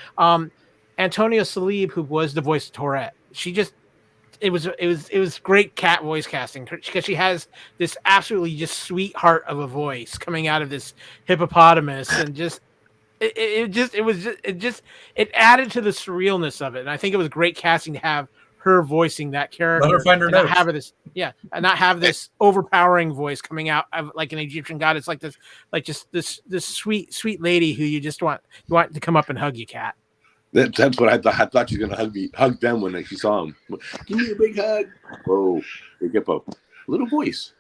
Antonia Salib, who was the voice of Tourette, she just it was great cat voice casting because she has this absolutely just sweetheart of a voice coming out of this hippopotamus, and just it added to the surrealness of it. And I think it was great casting to have her voicing that character. Let her find her and not notes. have this, and not have this overpowering voice coming out of like an Egyptian god. It's like this, like just this sweet lady who you want to come up and hug you, Cat. That's what I thought. I thought she was gonna hug them when she saw him. Give me a big hug. Whoa, big hippo, little voice.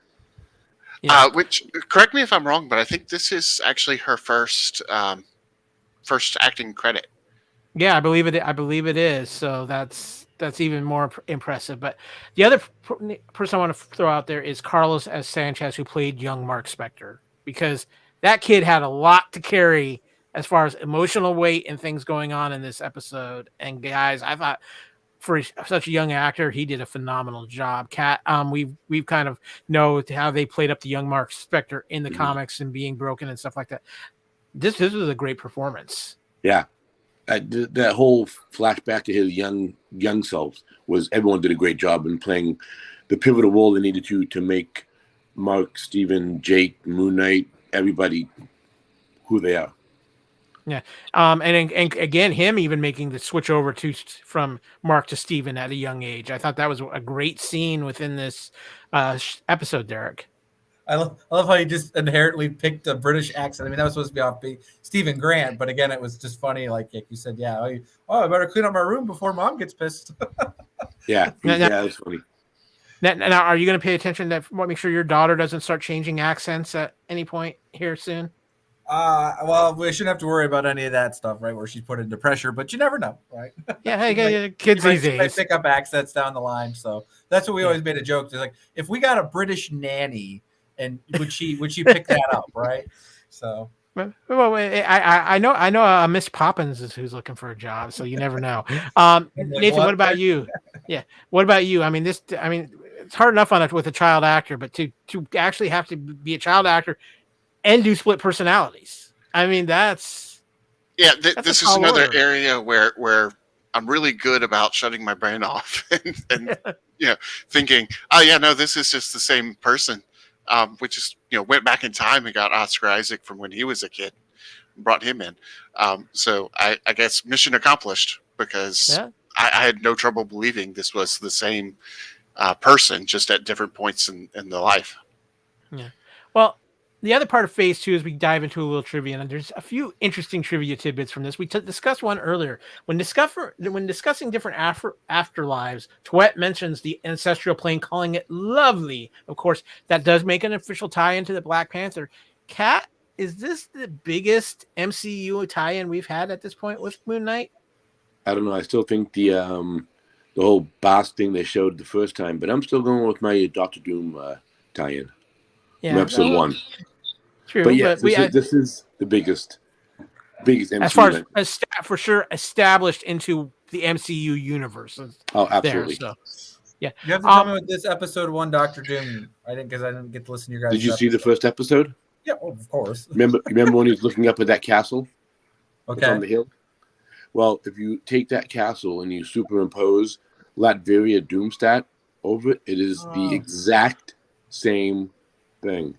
Yeah. Which, correct me if I'm wrong, but I think this is actually her first acting credit. Yeah, I believe it is. So that's even more impressive. But the other person I want to throw out there is Carlos S. Sanchez, who played young Mark Spector, because that kid had a lot to carry as far as emotional weight and things going on in this episode. And guys, I thought for such a young actor, he did a phenomenal job. Cat, we've kind of know how they played up the young Mark Spector in the comics and being broken and stuff like that. This was a great performance. Yeah, that whole flashback to his young self was, everyone did a great job in playing the pivotal role they needed to make Mark, Steven, Jake, Moon Knight, everybody who they are. Yeah, and again, him even making the switch over from Mark to Steven at a young age. I thought that was a great scene within this episode, Derrick. I love how you just inherently picked a British accent. I mean, that was supposed to be off Stephen Grant, but again, it was just funny. Like you said, I better clean up my room before Mom gets pissed. Yeah, that's funny. Now, are you going to pay attention to make sure your daughter doesn't start changing accents at any point here soon? Well, we shouldn't have to worry about any of that stuff, right? Where she's put into pressure, but you never know, right? Yeah, hey, kids these days might pick up accents down the line, so that's what we always made a joke. It's like, if we got a British nanny, and would she pick that up, right? So, well, I know Miss Poppins is who's looking for a job, so you never know. Nathan, what about you? Yeah, what about you? I mean, it's hard enough on it with a child actor, but to actually have to be a child actor and do split personalities. I mean, this is another area where I'm really good about shutting my brain off and thinking, this is just the same person. Which is, went back in time and got Oscar Isaac from when he was a kid and brought him in. So I guess mission accomplished, because I had no trouble believing this was the same person, just at different points in the life. Yeah. Well, the other part of phase 2 is we dive into a little trivia, and there's a few interesting trivia tidbits from this. We discussed one earlier. When discussing different afterlives, Toette mentions the ancestral plane, calling it lovely. Of course, that does make an official tie-in to the Black Panther. Cat, is this the biggest MCU tie-in we've had at this point with Moon Knight? I don't know. I still think the whole boss thing they showed the first time, but I'm still going with my Doctor Doom tie-in from episode 1. True, but this is the biggest MCU as far as for sure established into the MCU universe. Oh, absolutely. There, so, yeah. You have to tell me what this episode 1 Doctor Doom. I didn't get to listen to your guys. Did you see the first episode? Yeah, of course. Remember when he was looking up at that castle? Okay. On the hill. Well, if you take that castle and you superimpose Latveria Doomstat over it, it is the exact same thing.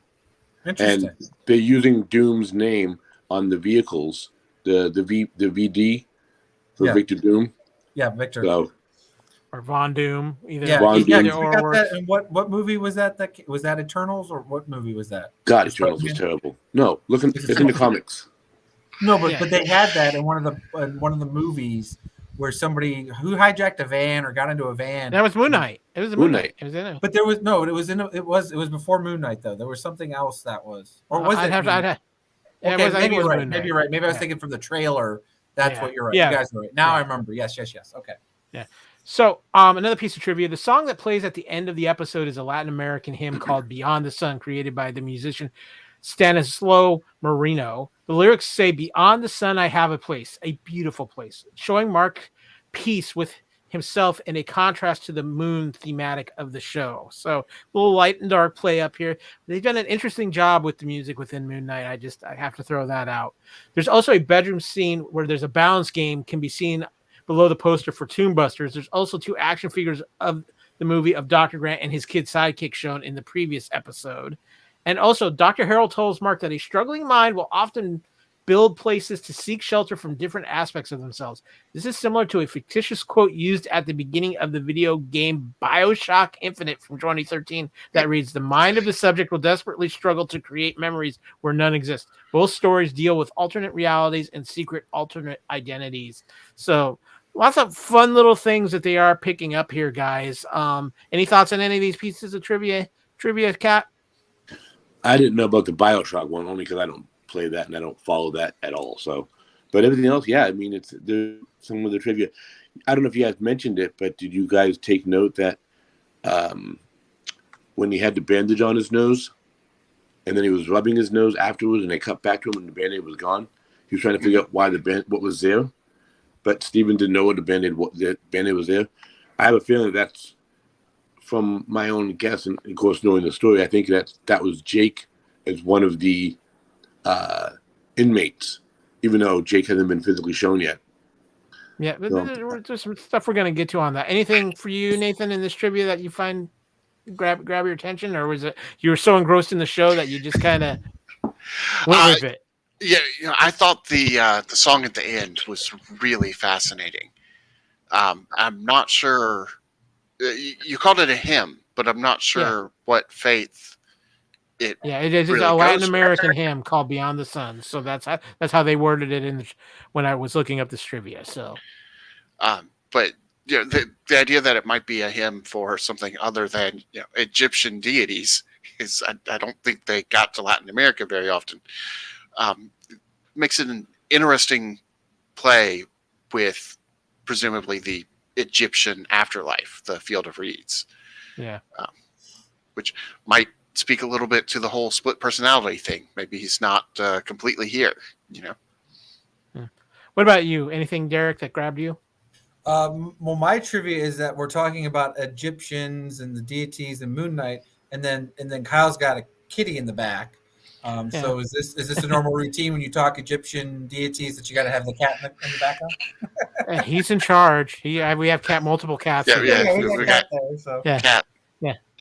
Interesting. And they're using Doom's name on the vehicles, the VD for Victor Doom. Yeah, Victor. So, or Von Doom. Either. Yeah, Von Doom. And what movie was that? Was that Eternals, or what movie was that? God, Eternals was terrible. No, it's in the comics. No, but they had that in one of the movies where somebody who hijacked a van or got into a van. That was Moon Knight. It was Moon Knight. It was in it. But there was it was before Moon Knight though. There was something else that was, or was it? Maybe you're right. Maybe you're right. Maybe I was thinking from the trailer. That's what you're right. Yeah. You guys are right. Now I remember. Yes. Okay. Yeah. So another piece of trivia: the song that plays at the end of the episode is a Latin American hymn called "Beyond the Sun," created by the musician Stanislao Marino. The lyrics say, "Beyond the sun, I have a place, a beautiful place," showing Mark peace with himself in a contrast to the moon thematic of the show. So a little light and dark play up here. They've done an interesting job with the music within Moon Knight. I have to throw that out. There's also a bedroom scene where there's a balance game can be seen below the poster for Tomb Busters. There's also 2 action figures of the movie of Dr. Grant and his kid sidekick shown in the previous episode. And also, Dr. Harold tells Mark that a struggling mind will often build places to seek shelter from different aspects of themselves. This is similar to a fictitious quote used at the beginning of the video game BioShock Infinite from 2013 that reads, "The mind of the subject will desperately struggle to create memories where none exist. Both stories deal with alternate realities and secret alternate identities." So lots of fun little things that they are picking up here, guys. Any thoughts on any of these pieces of trivia, Cat? I didn't know about the BioShock one only because I don't play that and I don't follow that at all. So, but everything else, yeah, I mean, it's some of the trivia. I don't know if you guys mentioned it, but did you guys take note that when he had the bandage on his nose and then he was rubbing his nose afterwards and they cut back to him and the band-aid was gone, he was trying to figure out why what was there, but Steven didn't know what the band-aid was there. I have a feeling that's from my own guess, and of course knowing the story, I think that was Jake as one of the inmates, even though Jake hasn't been physically shown yet. Yeah, but there's some stuff we're going to get to on that. Anything for you, Nathan, in this trivia that you find grab your attention, or was it you were so engrossed in the show that you just kind of went with it? Yeah, I thought the song at the end was really fascinating. I'm not sure. You called it a hymn, but I'm not sure what faith it. Yeah, it is really a Latin goes American hymn called "Beyond the Sun." So that's how they worded it when I was looking up this trivia. So, but the idea that it might be a hymn for something other than Egyptian deities is I don't think they got to Latin America very often. Makes it an interesting play with presumably the Egyptian afterlife, the Field of Reeds. Yeah. Which might speak a little bit to the whole split personality thing. Maybe he's not completely here, What about you? Anything, Derrick, that grabbed you? Well, my trivia is that we're talking about Egyptians and the deities and Moon Knight, and then Kyle's got a kitty in the back. So is this a normal routine when you talk Egyptian deities that you got to have the cat in the background? He's in charge. We have multiple cats. We got Cat.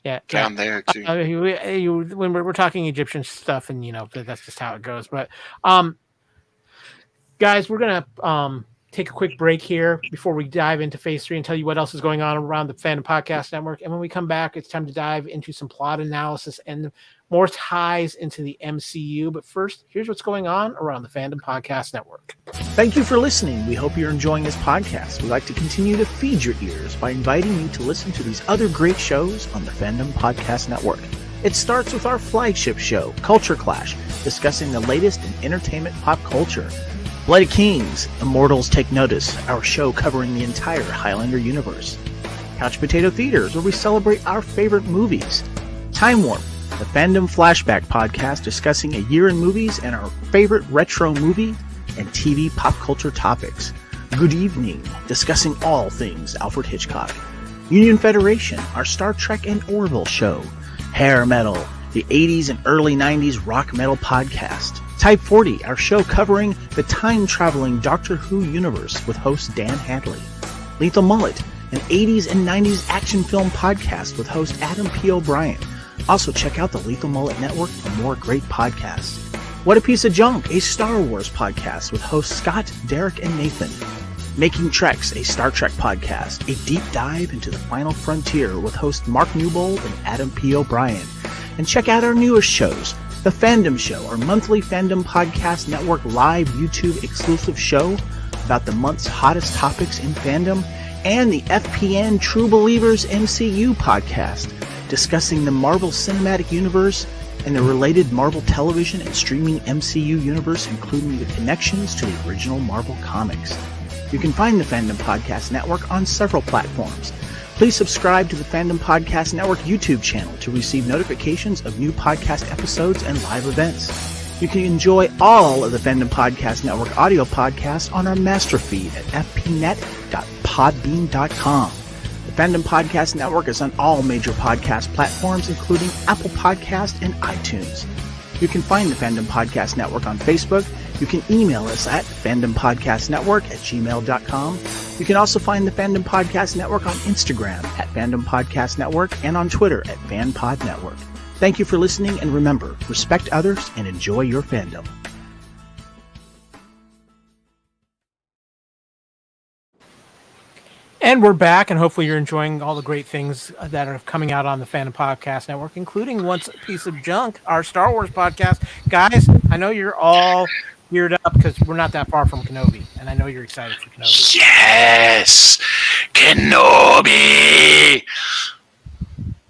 Yeah, down there too. When we're talking Egyptian stuff, and that's just how it goes. But guys, we're gonna take a quick break here before we dive into Phase 3 and tell you what else is going on around the Fandom Podcast Network. And when we come back, it's time to dive into some plot analysis and more ties into the MCU. But first, here's what's going on around the Fandom Podcast Network. Thank you for listening. We hope you're enjoying this podcast. We'd like to continue to feed your ears by inviting you to listen to these other great shows on the Fandom Podcast Network. It starts with our flagship show, Culture Clash, discussing the latest in entertainment pop culture. Bloody Kings, Immortals Take Notice, our show covering the entire Highlander universe. Couch Potato Theaters, where we celebrate our favorite movies. Time Warp, the Fandom Flashback podcast discussing a year in movies and our favorite retro movie and TV pop culture topics. Good Evening, discussing all things Alfred Hitchcock. Union Federation, our Star Trek and Orville show. Hair Metal, the 80s and early 90s rock metal podcast. Type 40, our show covering the time-traveling Doctor Who universe with host Dan Hadley. Lethal Mullet, an 80s and 90s action film podcast with host Adam P. O'Brien. Also check out the Lethal Mullet Network for more great podcasts. What a Piece of Junk, a Star Wars podcast with hosts Scott, Derrick, and Nathan. Making Treks, a Star Trek podcast, a deep dive into the final frontier with host Mark Newbold and Adam P. O'Brien. And check out our newest shows, The Fandom Show, our monthly Fandom Podcast Network live YouTube exclusive show about the month's hottest topics in fandom, and the FPN True Believers MCU podcast, discussing the Marvel Cinematic Universe and the related Marvel television and streaming MCU universe, including the connections to the original Marvel comics. You can find the Fandom Podcast Network on several platforms. Please subscribe to the Fandom Podcast Network YouTube channel to receive notifications of new podcast episodes and live events. You can enjoy all of the Fandom Podcast Network audio podcasts on our master feed at fpnet.podbean.com. The Fandom Podcast Network is on all major podcast platforms, including Apple Podcast and iTunes. You can find the Fandom Podcast Network on Facebook. You can email us at fandompodcastnetwork@gmail.com. You can also find the Fandom Podcast Network on Instagram at Fandom Podcast Network and on Twitter at FanPod Network. Thank you for listening, and remember, respect others and enjoy your fandom. And we're back, and hopefully you're enjoying all the great things that are coming out on the Fandom Podcast Network, including Once a Piece of Junk, our Star Wars podcast. Guys, I know you're all geared up because we're not that far from Kenobi, and I know you're excited for Kenobi. Yes! Kenobi!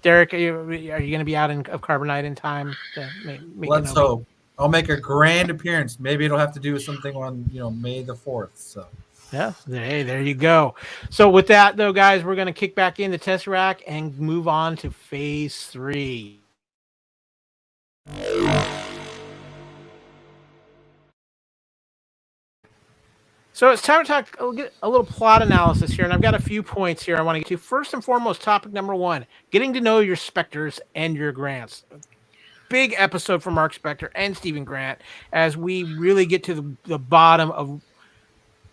Derrick, are you going to be out of Carbonite in time to make Let's Kenobi? hope. I'll make a grand appearance. Maybe it'll have to do with something on May the 4th. So. Yeah, hey, there you go. So with that, though, guys, we're going to kick back into Tesseract and move on to Phase 3. So it's time to talk a little plot analysis here, and I've got a few points here I want to get to. First and foremost, topic number 1, getting to know your Spectres and your Grants. Big episode for Mark Spector and Stephen Grant as we really get to the bottom of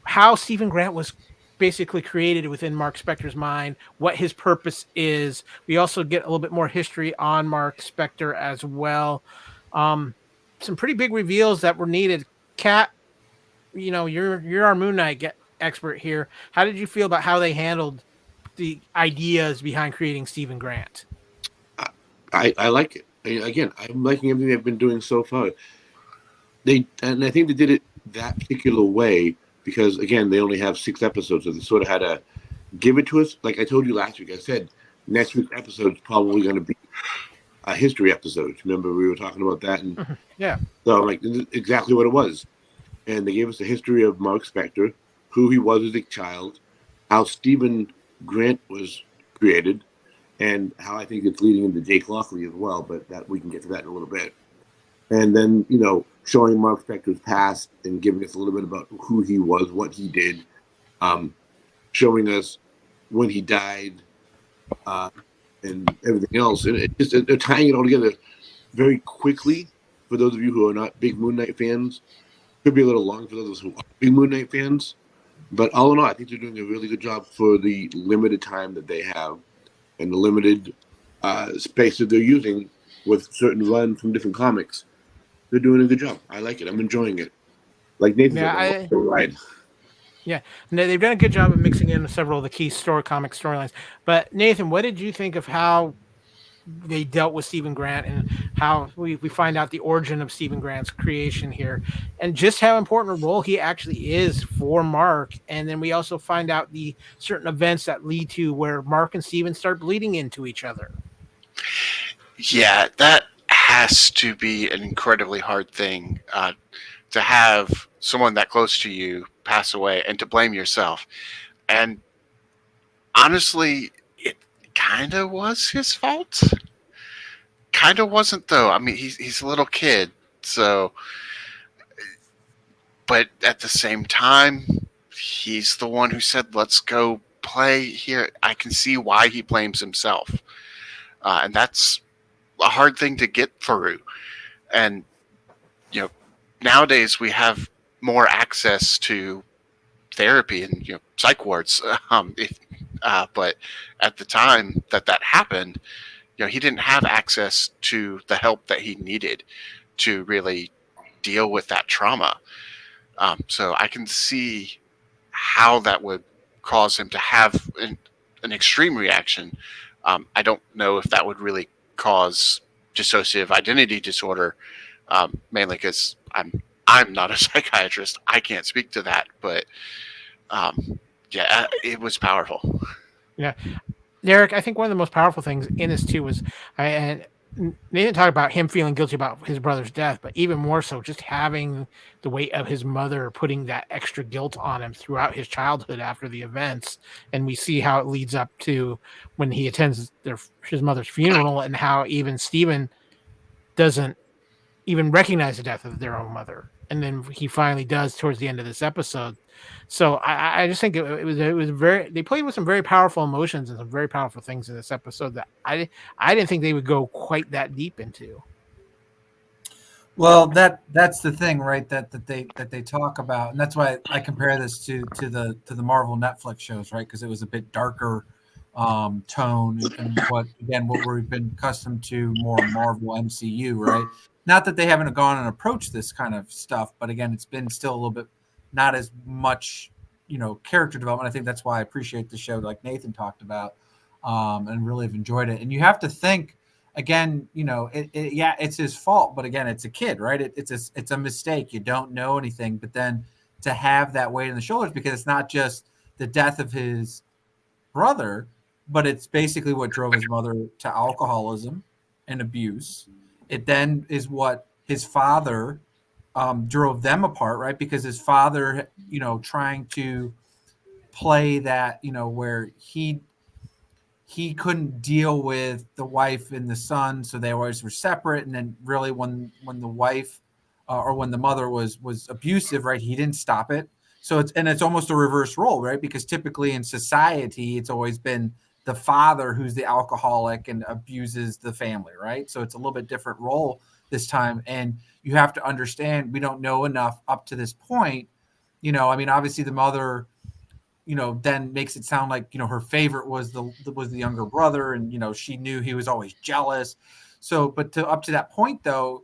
how Stephen Grant was basically created within Mark Spector's mind, what his purpose is. We also get a little bit more history on Mark Spector as well. Some pretty big reveals that were needed. Cat, you're our Moon Knight expert here. How did you feel about how they handled the ideas behind creating Stephen Grant? I like it. Again, I'm liking everything they've been doing so far. And I think they did it that particular way because, again, they only have 6 episodes, so they sort of had to give it to us. Like I told you last week, I said next week's episode is probably going to be a history episode. Remember, we were talking about that? And yeah. So, like, this is exactly what it was. And they gave us a history of Mark Spector, who he was as a child, how Stephen Grant was created, and how I think it's leading into Jake Lockley as well, but that we can get to that in a little bit. And then, showing Mark Spector's past and giving us a little bit about who he was, what he did, showing us when he died, and everything else. And they're tying it all together very quickly. For those of you who are not big Moon Knight fans, could be a little long for those who are big Moon Knight fans. But all in all, I think they're doing a really good job for the limited time that they have and the limited space that they're using with certain runs from different comics. They're doing a good job. I like it. I'm enjoying it. Like Nathan said, right. Yeah, they've done a good job of mixing in several of the key comic storylines. But Nathan, what did you think of how they dealt with Stephen Grant and how we find out the origin of Stephen Grant's creation here and just how important a role he actually is for Mark? And then we also find out the certain events that lead to where Mark and Stephen start bleeding into each other. Yeah, that has to be an incredibly hard thing to have someone that close to you pass away and to blame yourself. And honestly, it kind of was his fault. Kind of wasn't, though. I mean, he's a little kid, so. But at the same time, he's the one who said, "Let's go play here." I can see why he blames himself, and that's a hard thing to get through. And nowadays we have more access to therapy and psych wards. But at the time that happened, he didn't have access to the help that he needed to really deal with that trauma. So I can see how that would cause him to have an extreme reaction. I don't know if that would really cause dissociative identity disorder, mainly because I'm not a psychiatrist. I can't speak to that, but it was powerful. Yeah, Derrick, I think one of the most powerful things in this too was, and they didn't talk about him feeling guilty about his brother's death, but even more so, just having the weight of his mother putting that extra guilt on him throughout his childhood after the events. And we see how it leads up to when he attends his mother's funeral and how even Stephen doesn't even recognize the death of their own mother. And then he finally does towards the end of this episode. So I just think it was very, they played with some very powerful emotions and some very powerful things in this episode that I didn't think they would go quite that deep into. Well, that's the thing, right? That they talk about, and that's why I compare this to the Marvel Netflix shows, right? Because it was a bit darker tone, and what we've been accustomed to more Marvel MCU, right? Not that they haven't gone and approached this kind of stuff, but again, it's been still a little bit not as much, character development. I think that's why I appreciate the show, like Nathan talked about, and really have enjoyed it. And you have to think again, yeah, it's his fault, but again, it's a kid, right? It's a mistake. You don't know anything, but then to have that weight on the shoulders, because it's not just the death of his brother, but it's basically what drove his mother to alcoholism and abuse. It then is what his father drove them apart, right? Because his father, trying to play that, where he couldn't deal with the wife and the son, so they always were separate. And then really when the wife or when the mother was abusive, right, he didn't stop it. So it's almost a reverse role, right? Because typically in society, it's always been the father who's the alcoholic and abuses the family, right? So it's a little bit different role this time. And you have to understand, we don't know enough up to this point. Obviously the mother, then makes it sound like, her favorite was the younger brother. And, she knew he was always jealous. So, but up to that point though,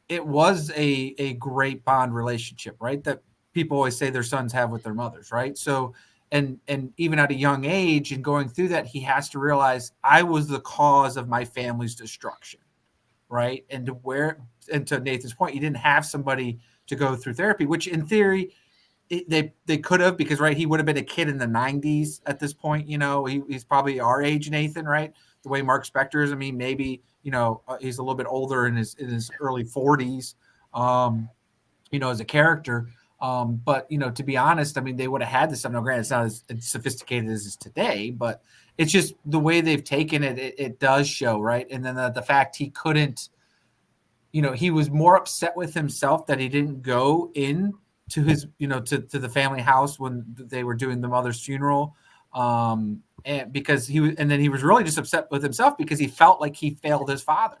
it was a great bond relationship, right? That people always say their sons have with their mothers, right? So, and even at a young age and going through that, he has to realize I was the cause of my family's destruction, right? And to Nathan's point, he didn't have somebody to go through therapy, which in theory, they could have, because right, he would have been a kid in the 90s at this point. He's probably our age, Nathan, right? The way Mark Spector is. Maybe he's a little bit older in his early 40s, as a character. But to be honest, they would have had this stuff. Now, granted, it's not as sophisticated as it is today, but it's just the way they've taken it. It does show, right? And then the fact he couldn't, he was more upset with himself that he didn't go in to his, to the family house when they were doing the mother's funeral. And because he was really just upset with himself because he felt like he failed his father.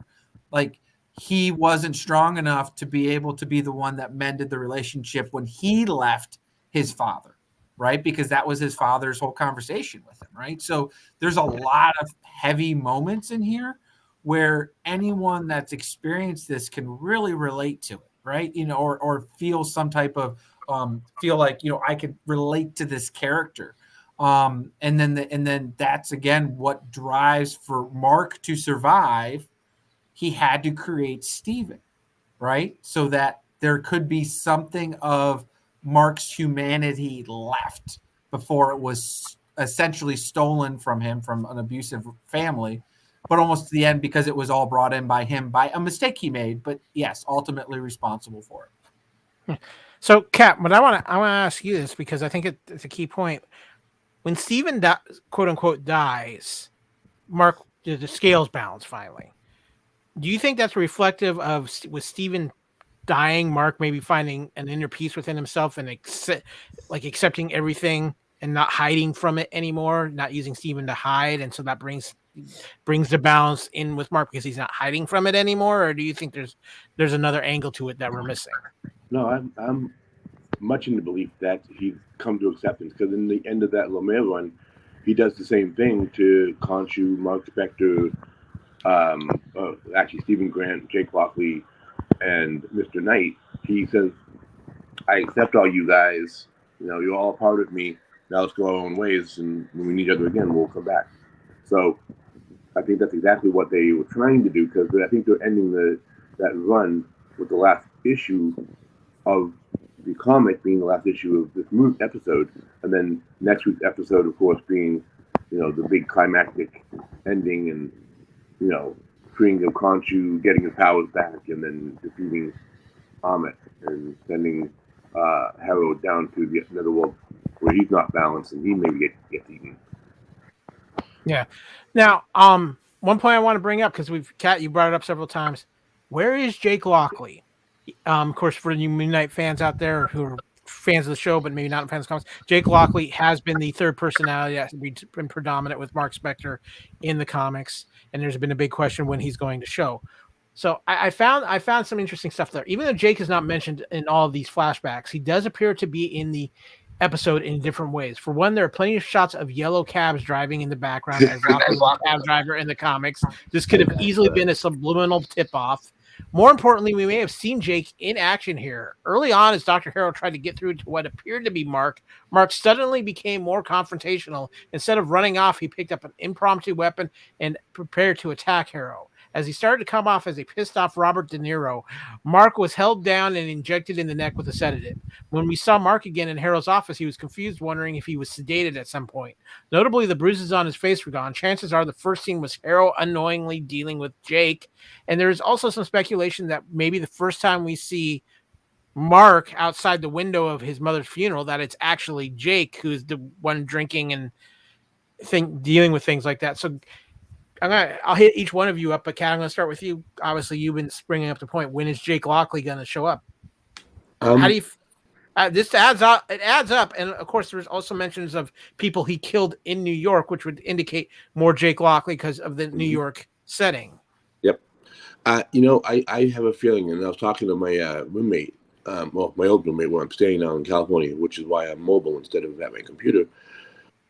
Like he wasn't strong enough to be able to be the one that mended the relationship when he left his father, right? Because that was his father's whole conversation with him, right? So there's a lot of heavy moments in here where anyone that's experienced this can really relate to it. Right. Or feel some type of feel like, I could relate to this character. And then that's again what drives for Mark to survive. He had to create Steven, right? So that there could be something of Mark's humanity left before it was essentially stolen from him from an abusive family. But almost to the end, because it was all brought in by him by a mistake he made, but yes, ultimately responsible for it. So, Kat, I want to ask you this because I think it's a key point. When Steven, quote unquote, dies, Mark, the scales balance finally. Do you think that's reflective of with Steven dying, Mark maybe finding an inner peace within himself and accepting everything and not hiding from it anymore, not using Steven to hide, and so that brings the balance in with Mark because he's not hiding from it anymore? Or do you think there's another angle to it that we're missing? No, I'm much in the belief that he's come to acceptance, because in the end of that Lemire run, he does the same thing to Khonshu, Mark Spector, actually Stephen Grant, Jake Lockley, and Mr. Knight. He says, I accept all you guys, you're all a part of me, now let's go our own ways, and when we need each other again, we'll come back. So I think that's exactly what they were trying to do, because I think they're ending that run with the last issue of the comic being the last issue of this episode, and then next week's episode, of course, being, the big climactic ending, and, freeing of Khonshu, getting his powers back, and then defeating Amit and sending Harrow down to the netherworld where he's not balanced and he maybe gets eaten. Yeah. Now, one point I want to bring up, because Kat, you brought it up several times. Where is Jake Lockley? Of course, for the Moon Knight fans out there who are fans of the show, but maybe not fans of comics, Jake Lockley has been the third personality that's been predominant with Mark Spector in the comics, and there's been a big question when he's going to show. So I found some interesting stuff there. Even though Jake is not mentioned in all of these flashbacks, he does appear to be in the episode in different ways. For one, there are plenty of shots of yellow cabs driving in the background as Lockley's the cab driver in the comics. This could have easily been a subliminal tip-off. More importantly, we may have seen Jake in action here. Early on, as Dr. Harrow tried to get through to what appeared to be Mark suddenly became more confrontational. Instead of running off, he picked up an impromptu weapon and prepared to attack Harrow. As he started to come off as a pissed-off Robert De Niro, Mark was held down and injected in the neck with a sedative. When we saw Mark again in Harrow's office, he was confused, wondering if he was sedated at some point. Notably, the bruises on his face were gone. Chances are the first scene was Harrow unknowingly dealing with Jake. And there's also some speculation that maybe the first time we see Mark outside the window of his mother's funeral, that it's actually Jake who's the one drinking and dealing with things like that. So I'll hit each one of you up, but Cat, I'm going to start with you. Obviously, you've been bringing up the point. When is Jake Lockley going to show up? How do you? This adds up. It adds up, and of course, there's also mentions of people he killed in New York, which would indicate more Jake Lockley because of the New York setting. Yep. I have a feeling, and I was talking to my roommate, my old roommate, where I'm staying now in California, which is why I'm mobile instead of at my computer.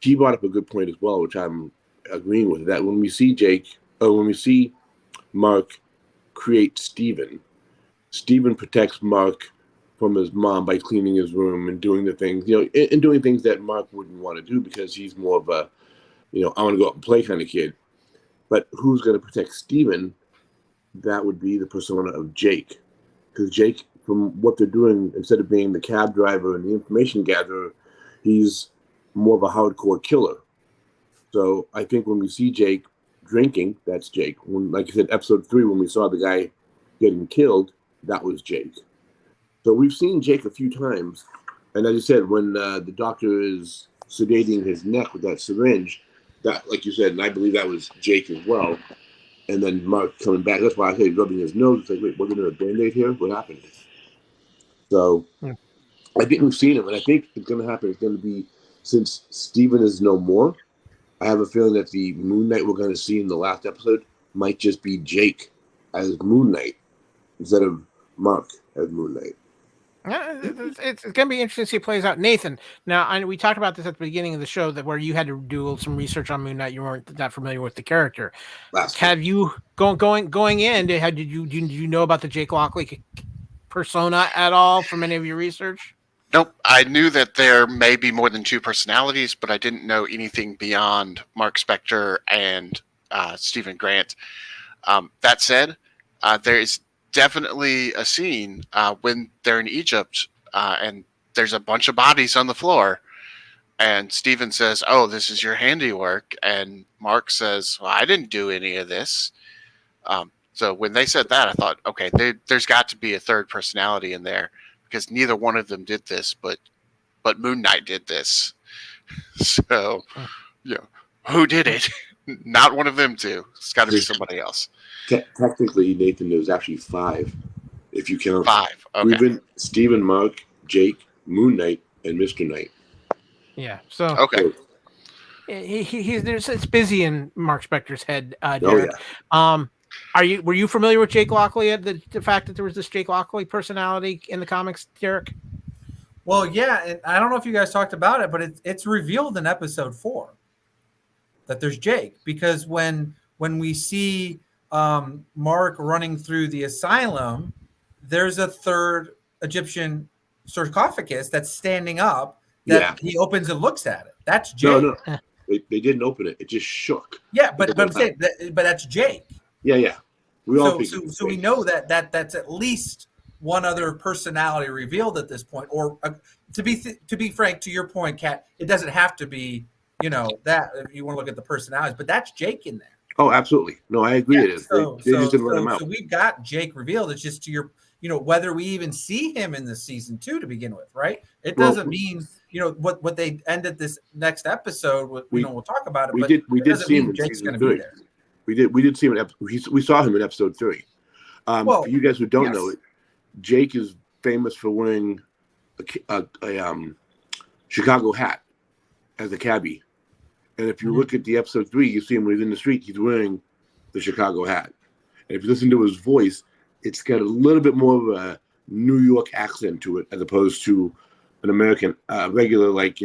He brought up a good point as well, which I'm agreeing with, that when we see Mark create Steven protects Mark from his mom by cleaning his room and doing the things, and doing things that Mark wouldn't want to do because he's more of a, I want to go out and play kind of kid. But who's going to protect Steven? That would be the persona of Jake. Because Jake, from what they're doing, instead of being the cab driver and the information gatherer, he's more of a hardcore killer. So I think when we see Jake drinking, that's Jake. When, like I said, episode 3, when we saw the guy getting killed, that was Jake. So we've seen Jake a few times. And as you said, when the doctor is sedating his neck with that syringe, that, like you said, and I believe that was Jake as well. And then Mark coming back. That's why I said rubbing his nose. It's like, wait, wasn't there a Band-Aid here? What happened? So I think we've seen him. And I think it's going to happen. It's going to be, since Steven is no more, I have a feeling that the Moon Knight we're going to see in the last episode might just be Jake as Moon Knight instead of Mark as Moon Knight. It's going to be interesting to see it plays out. Nathan, now we talked about this at the beginning of the show, that where you had to do some research on Moon Knight. You weren't that familiar with the character. Have you going in? Did you know about the Jake Lockley persona at all from any of your research? Nope. I knew that there may be more than 2 personalities, but I didn't know anything beyond Mark Spector and Stephen Grant. That said, there is definitely a scene when they're in Egypt and there's a bunch of bodies on the floor, and Stephen says, "Oh, this is your handiwork," and Mark says, "Well, I didn't do any of this." So when they said that, I thought, okay, there's got to be a third personality in there, because neither one of them did this, but Moon Knight did this. So, who did it? Not one of them two. It's got to be somebody else. Technically, Nathan, there's actually 5, if you count. 5. Okay. Stephen, Mark, Jake, Moon Knight, and Mr. Knight. Yeah. So okay. It's busy in Mark Spector's head, Derrick. Oh, yeah. Were you familiar with Jake Lockley, the fact that there was this Jake Lockley personality in the comics, Derrick? Well, yeah, and I don't know if you guys talked about it, but it's revealed in episode 4 that there's Jake, because when we see Mark running through the asylum, there's a third Egyptian sarcophagus that's standing up that he opens and looks at it. That's Jake. No. They didn't open it. It just shook. Yeah, but I'm saying but that's Jake. Yeah. So we know that's at least one other personality revealed at this point. Or to be frank, to your point, Kat, it doesn't have to be, that if you want to look at the personalities, but that's Jake in there. Oh, absolutely. No, I agree. It is. They just didn't let him out. So we've got Jake revealed. It's just to your, whether we even see him in this season 2 to begin with, right? It doesn't mean, what they ended this next episode. We'll talk about it. We did see him in season 3. We did see him we saw him in episode 3. For you guys who don't know it, Jake is famous for wearing a Chicago hat as a cabbie. And if you look at the episode 3, you see him when he's in the street, he's wearing the Chicago hat. And if you listen to his voice, it's got a little bit more of a New York accent to it as opposed to an American regular, like,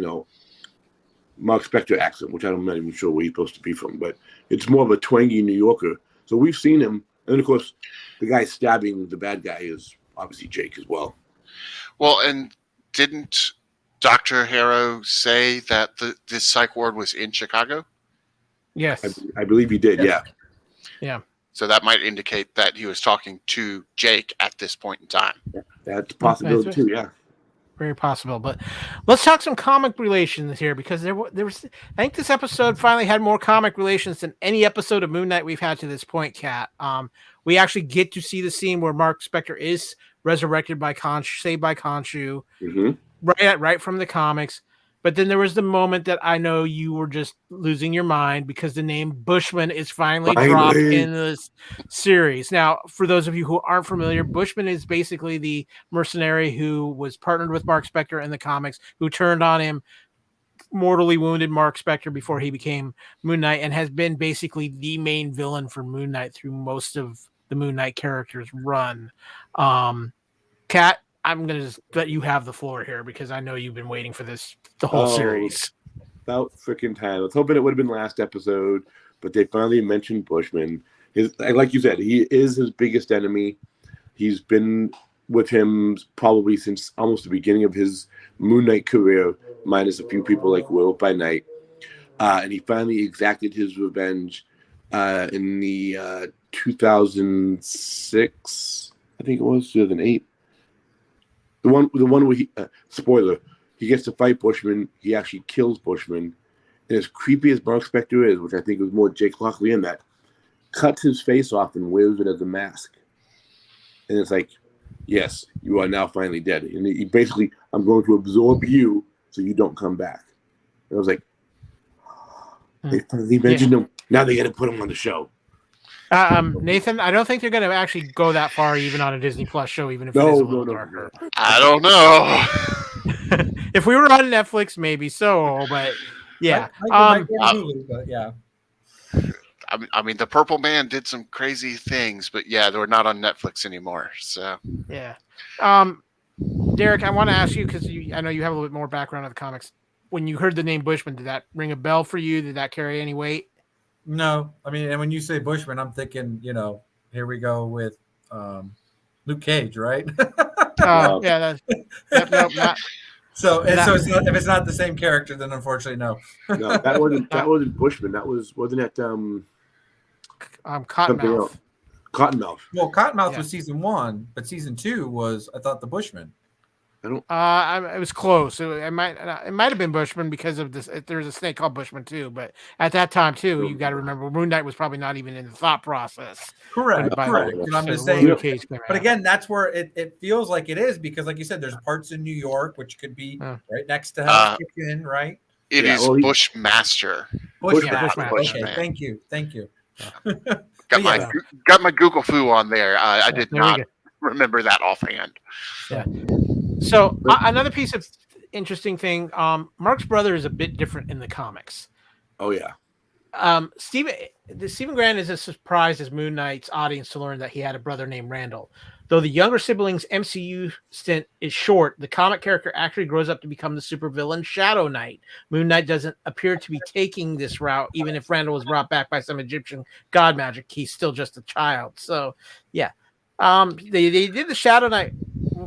Mark Spector accent, which I'm not even sure where he's supposed to be from, but it's more of a twangy New Yorker. So we've seen him. And of course, the guy stabbing the bad guy is obviously Jake as well. Well, and didn't Dr. Harrow say that this psych ward was in Chicago? Yes. I believe he did, yeah. Yeah. So that might indicate that he was talking to Jake at this point in time. That's a possibility too, yeah. Very possible. But let's talk some comic relations here, because there was I think this episode finally had more comic relations than any episode of Moon Knight we've had to this point, Kat. We actually get to see the scene where Mark Spector is resurrected by saved by Khonshu, right from the comics. But then there was the moment that I know you were just losing your mind, because the name Bushman is finally dropped in this series. Now, for those of you who aren't familiar, Bushman is basically the mercenary who was partnered with Mark Spector in the comics, who turned on him, mortally wounded Mark Spector before he became Moon Knight, and has been basically the main villain for Moon Knight through most of the Moon Knight characters' run. Kat, I'm going to just let you have the floor here, because I know you've been waiting for this the whole series. About freaking time. I was hoping it would have been last episode, but they finally mentioned Bushman. Like you said, he is his biggest enemy. He's been with him probably since almost the beginning of his Moon Knight career, minus a few people like Will by Night. And he finally exacted his revenge in the 2006, I think it was, 2008. The one where he, spoiler, he gets to fight Bushman. He actually kills Bushman. And as creepy as Mark Spector is, which I think was more Jake Lockley in that, cuts his face off and wears it as a mask. And it's like, yes, you are now finally dead. And he basically, I'm going to absorb you so you don't come back. And I was like, they finally mentioned him. Now they got to put him on the show. Nathan, I don't think they're going to actually go that far, even on a Disney Plus show, even if it is a little darker. I don't know. If we were on Netflix, maybe so, but yeah. But yeah. I mean, the Purple Man did some crazy things, but yeah, they're not on Netflix anymore. So yeah. Derrick, I want to ask you, because I know you have a little bit more background on the comics. When you heard the name Bushman, did that ring a bell for you? Did that carry any weight? No, I mean, and when you say Bushman, I'm thinking, here we go with Luke Cage, right? Yeah, not. So it's not, if it's not the same character, then unfortunately, no. No, that wasn't Bushman. That wasn't it. Cottonmouth. Cottonmouth. Well, Cottonmouth was season 1, but season 2 was, I thought, the Bushman. It was close. It might have been Bushman, because of this. There's a snake called Bushman too, but at that time too, you got to remember Moon Knight was probably not even in the thought process. Correct. And I'm just saying. But again, that's where it feels like it is, because, like you said, there's parts in New York which could be right next to Hell's Kitchen, right? It is Bushmaster. Bushmaster. Okay, thank you. Got my Google foo on there. I did not remember that offhand. Yeah. So another piece of interesting thing, Mark's brother is a bit different in the comics. Oh yeah. Stephen Grant is as surprised as Moon Knight's audience to learn that he had a brother named Randall. Though the younger sibling's MCU stint is short, the comic character actually grows up to become the supervillain Shadow Knight. Moon Knight doesn't appear to be taking this route, even if Randall was brought back by some Egyptian god magic. He's still just a child. So yeah. They did the Shadow Knight.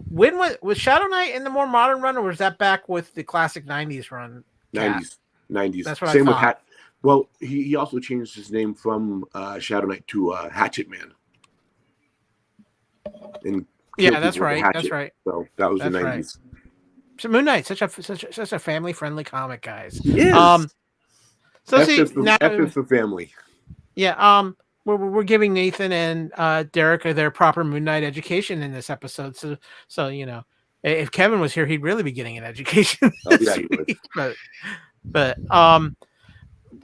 When was Shadow Knight in the more modern run, or was that back with the classic 90s run? 90s. That's what Same I thought. with Well, he also changed his name from Shadow Knight to Hatchet Man. That's right. That's right. So that was the 90s. Right. So Moon Knight, such a family friendly comic, guys. Yes. So F is for family. Yeah. We're giving Nathan and Derrick their proper Moon Knight education in this episode. So if Kevin was here, he'd really be getting an education. Oh, yeah, he would. But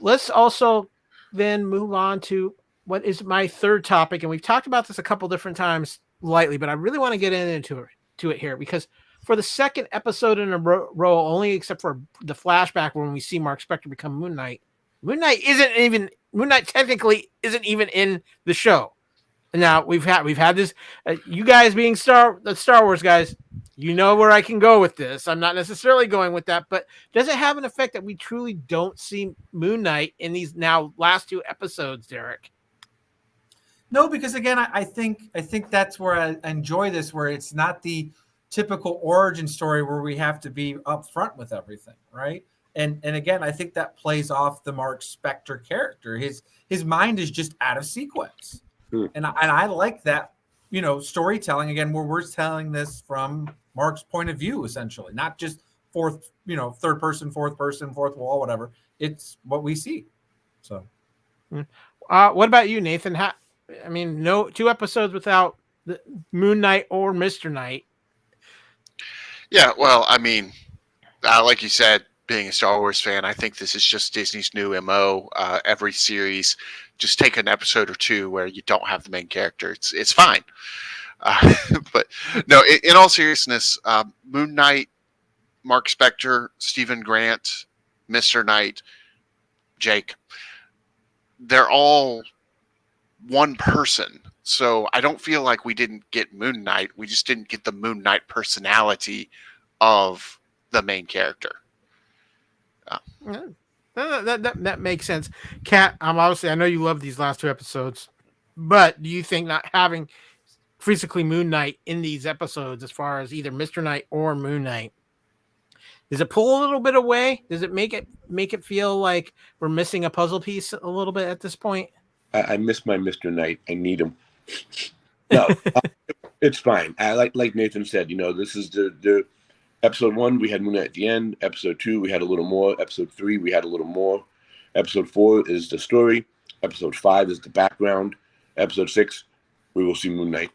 let's also then move on to what is my third topic, and we've talked about this a couple different times lightly, but I really want to get into it here, because for the second episode in a row, only except for the flashback when we see Mark Spector become Moon Knight, Moon Knight technically isn't even in the show. Now we've had this. You guys being the Star Wars guys, you know where I can go with this. I'm not necessarily going with that, but does it have an effect that we truly don't see Moon Knight in these now last 2 episodes, Derrick? No, because again, I think that's where I enjoy this, where it's not the typical origin story where we have to be upfront with everything, right? And again, I think that plays off the Mark Spector character. His mind is just out of sequence, and I like that, storytelling again, where we're telling this from Mark's point of view, essentially, not just third person, fourth person, fourth wall, whatever. It's what we see. So, what about you, Nathan? No 2 episodes without the Moon Knight or Mr. Knight. Yeah, well, like you said, being a Star Wars fan, I think this is just Disney's new MO. Every series, just take an episode or 2 where you don't have the main character. It's fine. But no, in all seriousness, Moon Knight, Mark Spector, Stephen Grant, Mr. Knight, Jake, they're all one person. So I don't feel like we didn't get Moon Knight. We just didn't get the Moon Knight personality of the main character. That makes sense. Cat, obviously, I know you love these last 2 episodes, but do you think not having physically Moon Knight in these episodes, as far as either Mr. Knight or Moon Knight, does it pull a little bit away? Does it make it feel like we're missing a puzzle piece a little bit at this point? I miss my Mr. Knight. I need him. No, it's fine. I like Nathan said. This is the episode 1. We had Moon Knight at the end. Episode 2, we had a little more. Episode 3, we had a little more. Episode 4 is the story. Episode 5 is the background. Episode 6, we will see Moon Knight.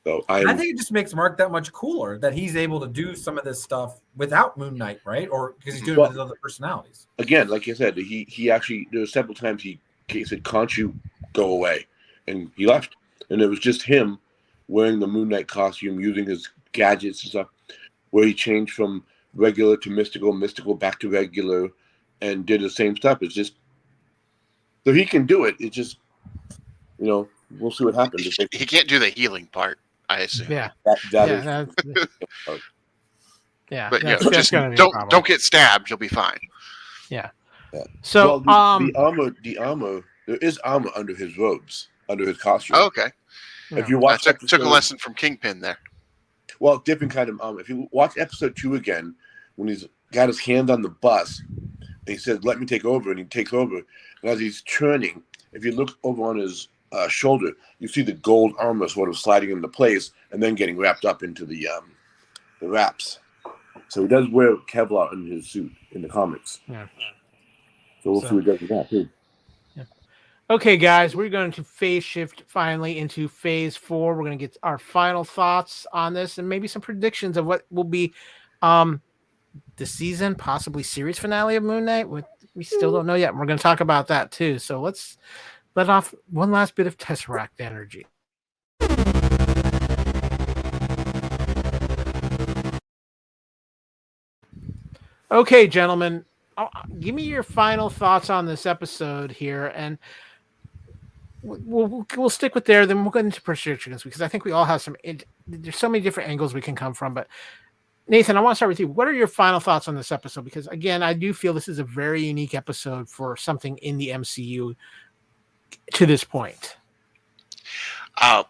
So I think it just makes Mark that much cooler that he's able to do some of this stuff without Moon Knight, right? Or because he's doing it with his other personalities. Again, like I said, he actually, there were several times he said, "Can't you go away?" And he left. And it was just him wearing the Moon Knight costume, using his gadgets and stuff, where he changed from regular to mystical back to regular, and did the same stuff. It's just, so he can do it. It's just, we'll see what happens. He can't do the healing part, I assume. Yeah. That is. Yeah. But that's don't get stabbed. You'll be fine. Yeah. Yeah. So the armor, there is armor under his robes, under his costume. Oh, okay. If you watch, I took a lesson from Kingpin there. Well, different kind of armor. If you watch episode 2 again, when he's got his hand on the bus, and he says, "Let me take over," and he takes over, and as he's turning, if you look over on his shoulder, you see the gold armor sort of sliding into place and then getting wrapped up into the wraps. So he does wear Kevlar in his suit in the comics. Yeah. So we'll see what he does with that too. Yeah. Okay, guys, we're going to phase shift finally into phase 4. We're going to get our final thoughts on this and maybe some predictions of what will be the season, possibly series finale of Moon Knight. We still don't know yet. We're going to talk about that too. So let's let off one last bit of Tesseract energy. Okay, gentlemen, give me your final thoughts on this episode here, and we'll stick with there. Then we'll get into predictions because I think we all have there's so many different angles we can come from. But Nathan, I want to start with you. What are your final thoughts on this episode? Because again, I do feel this is a very unique episode for something in the MCU to this point.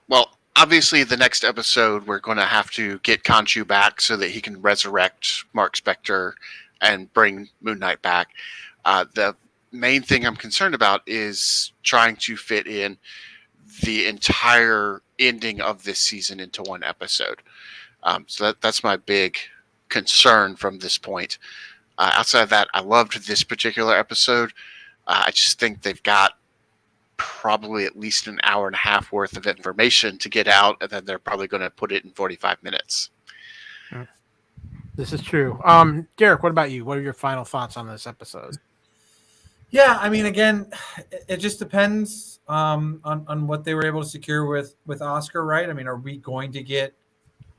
Well, obviously, the next episode we're going to have to get Khonshu back so that he can resurrect Mark Spector and bring Moon Knight back. The main thing I'm concerned about is trying to fit in the entire ending of this season into one episode. So that's my big concern from this point. Outside of that, I loved this particular episode. I just think they've got probably at least an hour and a half worth of information to get out, and then they're probably going to put it in 45 minutes. This is true. Derrick, what about you? What are your final thoughts on this episode? Yeah, again, it just depends on what they were able to secure with Oscar, right? Are we going to get?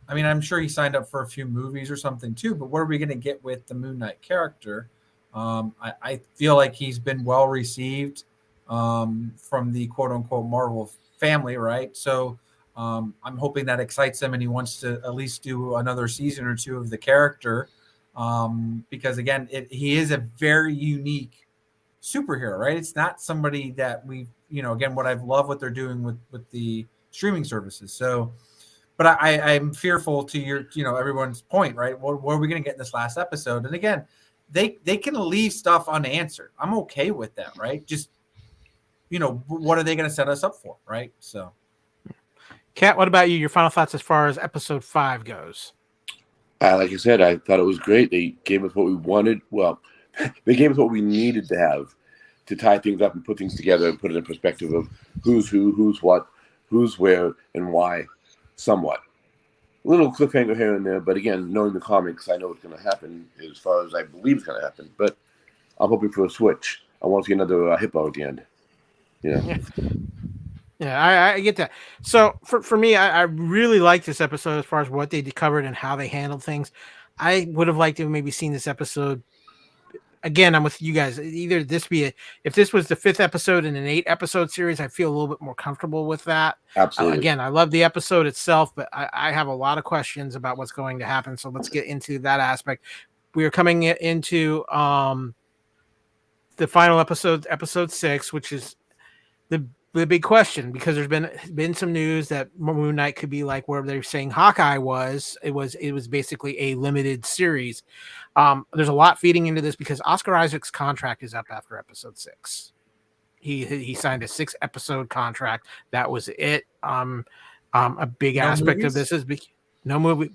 I'm sure he signed up for a few movies or something too, but what are we going to get with the Moon Knight character? I feel like he's been well received from the quote unquote Marvel family, right? So I'm hoping that excites him, and he wants to at least do another season or two of the character, because again, he is a very unique superhero, right? It's not somebody that we, again, what I've loved what they're doing with the streaming services. So, but I'm fearful to your, everyone's point, right? What are we going to get in this last episode? And again, they can leave stuff unanswered. I'm okay with that, right? Just, what are they going to set us up for, right? So. Kat, what about you? Your final thoughts as far as episode 5 goes? Like I said, I thought it was great. They gave us what we wanted. Well, they gave us what we needed to have to tie things up and put things together and put it in perspective of who's who, who's what, who's where, and why, somewhat. A little cliffhanger here and there, but again, knowing the comics, I know what's going to happen as far as I believe it's going to happen. But I'm hoping for a switch. I want to see another hippo at the end. Yeah, I get that. So for me, I really like this episode as far as what they covered and how they handled things. I would have liked to have maybe seen this episode. Again, I'm with you guys. Either this if this was the 5th episode in an 8-episode series, I feel a little bit more comfortable with that. Absolutely. Again, I love the episode itself, but I have a lot of questions about what's going to happen. So let's get into that aspect. We are coming into the final episode, episode 6, which is the big question, because there's been some news that Moon Knight could be like where they're saying Hawkeye was. It was basically a limited series. There's a lot feeding into this because Oscar Isaac's contract is up after episode 6. He signed a 6-episode contract. That was it. A big aspect of this is no movie.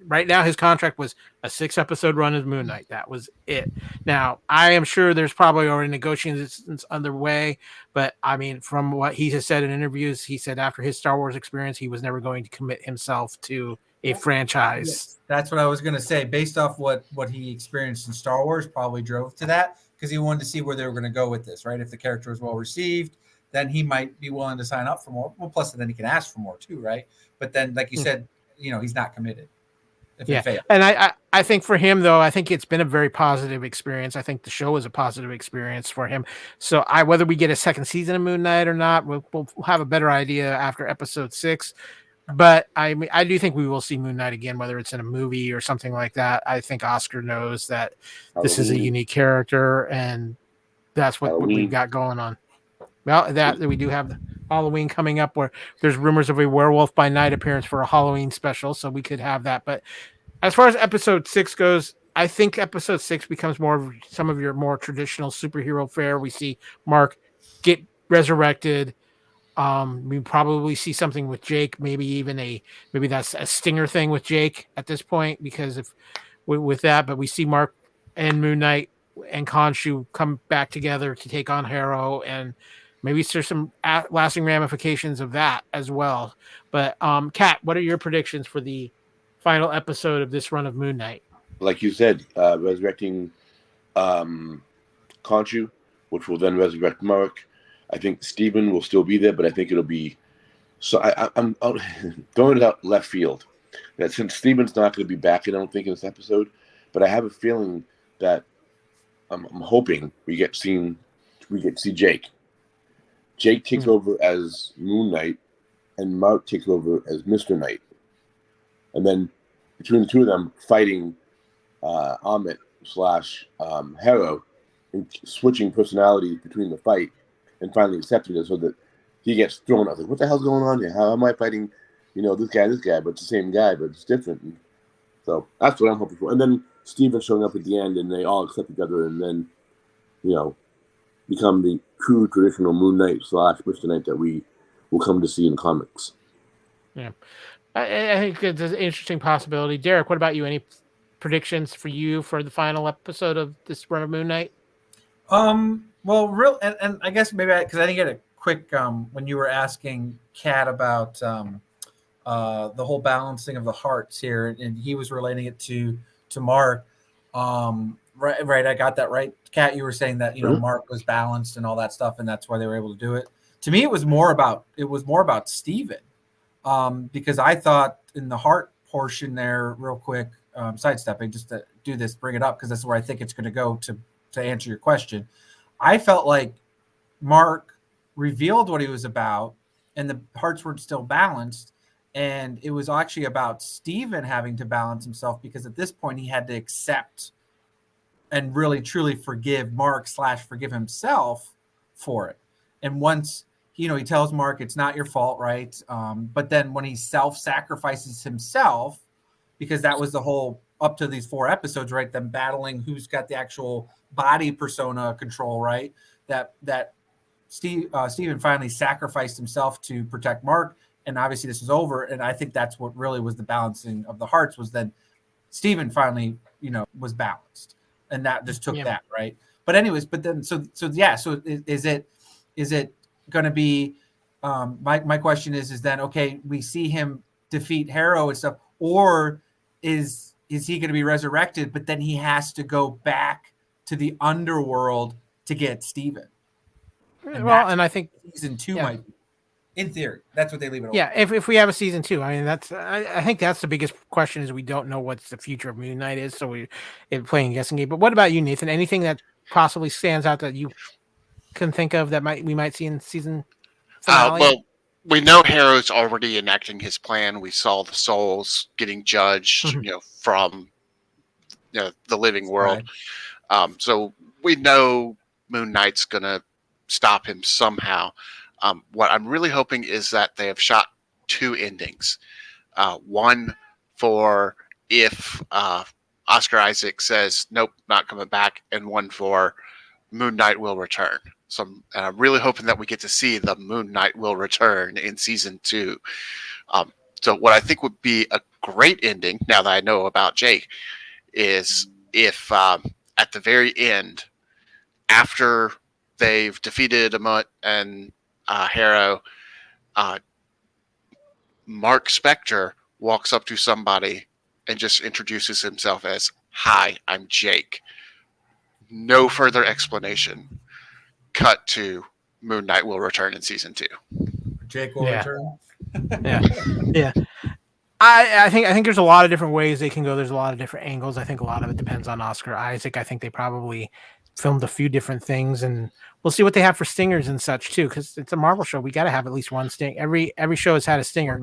Right now, his contract was a 6-episode run as Moon Knight. That was it. Now, I am sure there's probably already negotiations underway, but I mean, from what he has said in interviews, he said after his Star Wars experience, he was never going to commit himself to a franchise. Yes, that's what I was going to say. Based off what he experienced in Star Wars, probably drove to that because he wanted to see where they were going to go with this, right? If the character was well received, then he might be willing to sign up for more. Well, plus then he can ask for more too, right? But then, like you said, he's not committed. And I think for him, though, I think it's been a very positive experience. I think the show is a positive experience for him. So whether we get a second season of Moon Knight or not, we'll have a better idea after episode 6. But I do think we will see Moon Knight again, whether it's in a movie or something like that. I think Oscar knows that this is a unique character, and that's what we've got going on. Well, that we do have Halloween coming up, where there's rumors of a Werewolf by Night appearance for a Halloween special, so we could have that. But as far as episode 6 goes, I think episode 6 becomes more of some of your more traditional superhero fare. We see Mark get resurrected. We probably see something with Jake, maybe that's a stinger thing with Jake at this point, because with that, but we see Mark and Moon Knight and Khonshu come back together to take on Harrow, and maybe there's some lasting ramifications of that as well. But Kat, what are your predictions for the final episode of this run of Moon Knight? Like you said, resurrecting Khonshu, which will then resurrect Mark. I think Steven will still be there, but I think it'll be... So I'm throwing it out left field. That since Steven's not going to be back, I don't think, in this episode, but I have a feeling that I'm hoping we get to see Jake. Jake takes over as Moon Knight, and Mark takes over as Mr. Knight. And then between the two of them fighting Amit / Harrow, and switching personalities between the fight, and finally accepting it so that he gets thrown out. Like, what the hell's going on here? How am I fighting, this guy, but it's the same guy, but it's different. And so that's what I'm hoping for. And then Steven showing up at the end, and they all accept together, and then, become the true traditional Moon Knight / Mr. Knight that we will come to see in comics. Yeah. I think it's an interesting possibility. Derrick, what about you? Any predictions for you for the final episode of this run of Moon Knight? Well, and I guess maybe because I didn't get a quick when you were asking Kat about the whole balancing of the hearts here, and he was relating it to Mark. Right, I got that right. Kat, you were saying that Mark was balanced and all that stuff, and that's why they were able to do it. To me, it was more about Steven, because I thought in the heart portion there, real quick, sidestepping just to do this, bring it up because that's where I think it's going to go to answer your question. I felt like Mark revealed what he was about, and the hearts were still balanced. And it was actually about Steven having to balance himself, because at this point he had to accept and really truly forgive Mark / forgive himself for it. And once, he tells Mark, it's not your fault, right? But then when he self-sacrifices himself, because that was the whole up to these 4 episodes, right? Them battling who's got the actual body persona control, right? That Steven finally sacrificed himself to protect Mark. And obviously this was over. And I think that's what really was the balancing of the hearts, was then Steven finally, was balanced. And that just took that, right? But anyways, so is it going to be, my question is then, okay, we see him defeat Harrow and stuff, or is he going to be resurrected, but then he has to go back to the underworld to get Steven? And I think season 2 might be. In theory, that's what they leave it open. Yeah, if we have a season 2, I mean, I think that's the biggest question, is we don't know what the future of Moon Knight is, so we're playing a guessing game. But what about you, Nathan? Anything that possibly stands out that you can think of that we might see in season finale? Well, we know Harrow's already enacting his plan. We saw the souls getting judged, from the living world. Right. So we know Moon Knight's gonna stop him somehow. What I'm really hoping is that they have shot 2 endings. One for if Oscar Isaac says, nope, not coming back, and one for Moon Knight will return. And I'm really hoping that we get to see the Moon Knight will return in season 2. So what I think would be a great ending, now that I know about Jake, is if at the very end, after they've defeated Amut and Harrow, Mark Spector walks up to somebody and just introduces himself as, "Hi, I'm Jake." No further explanation. Cut to Moon Knight will return in season 2. Jake will return. Yeah. I think there's a lot of different ways they can go. There's a lot of different angles. I think a lot of it depends on Oscar Isaac. I think they probably filmed a few different things, and we'll see what they have for stingers and such too, because it's a Marvel show. We got to have at least one sting. Every show has had a stinger.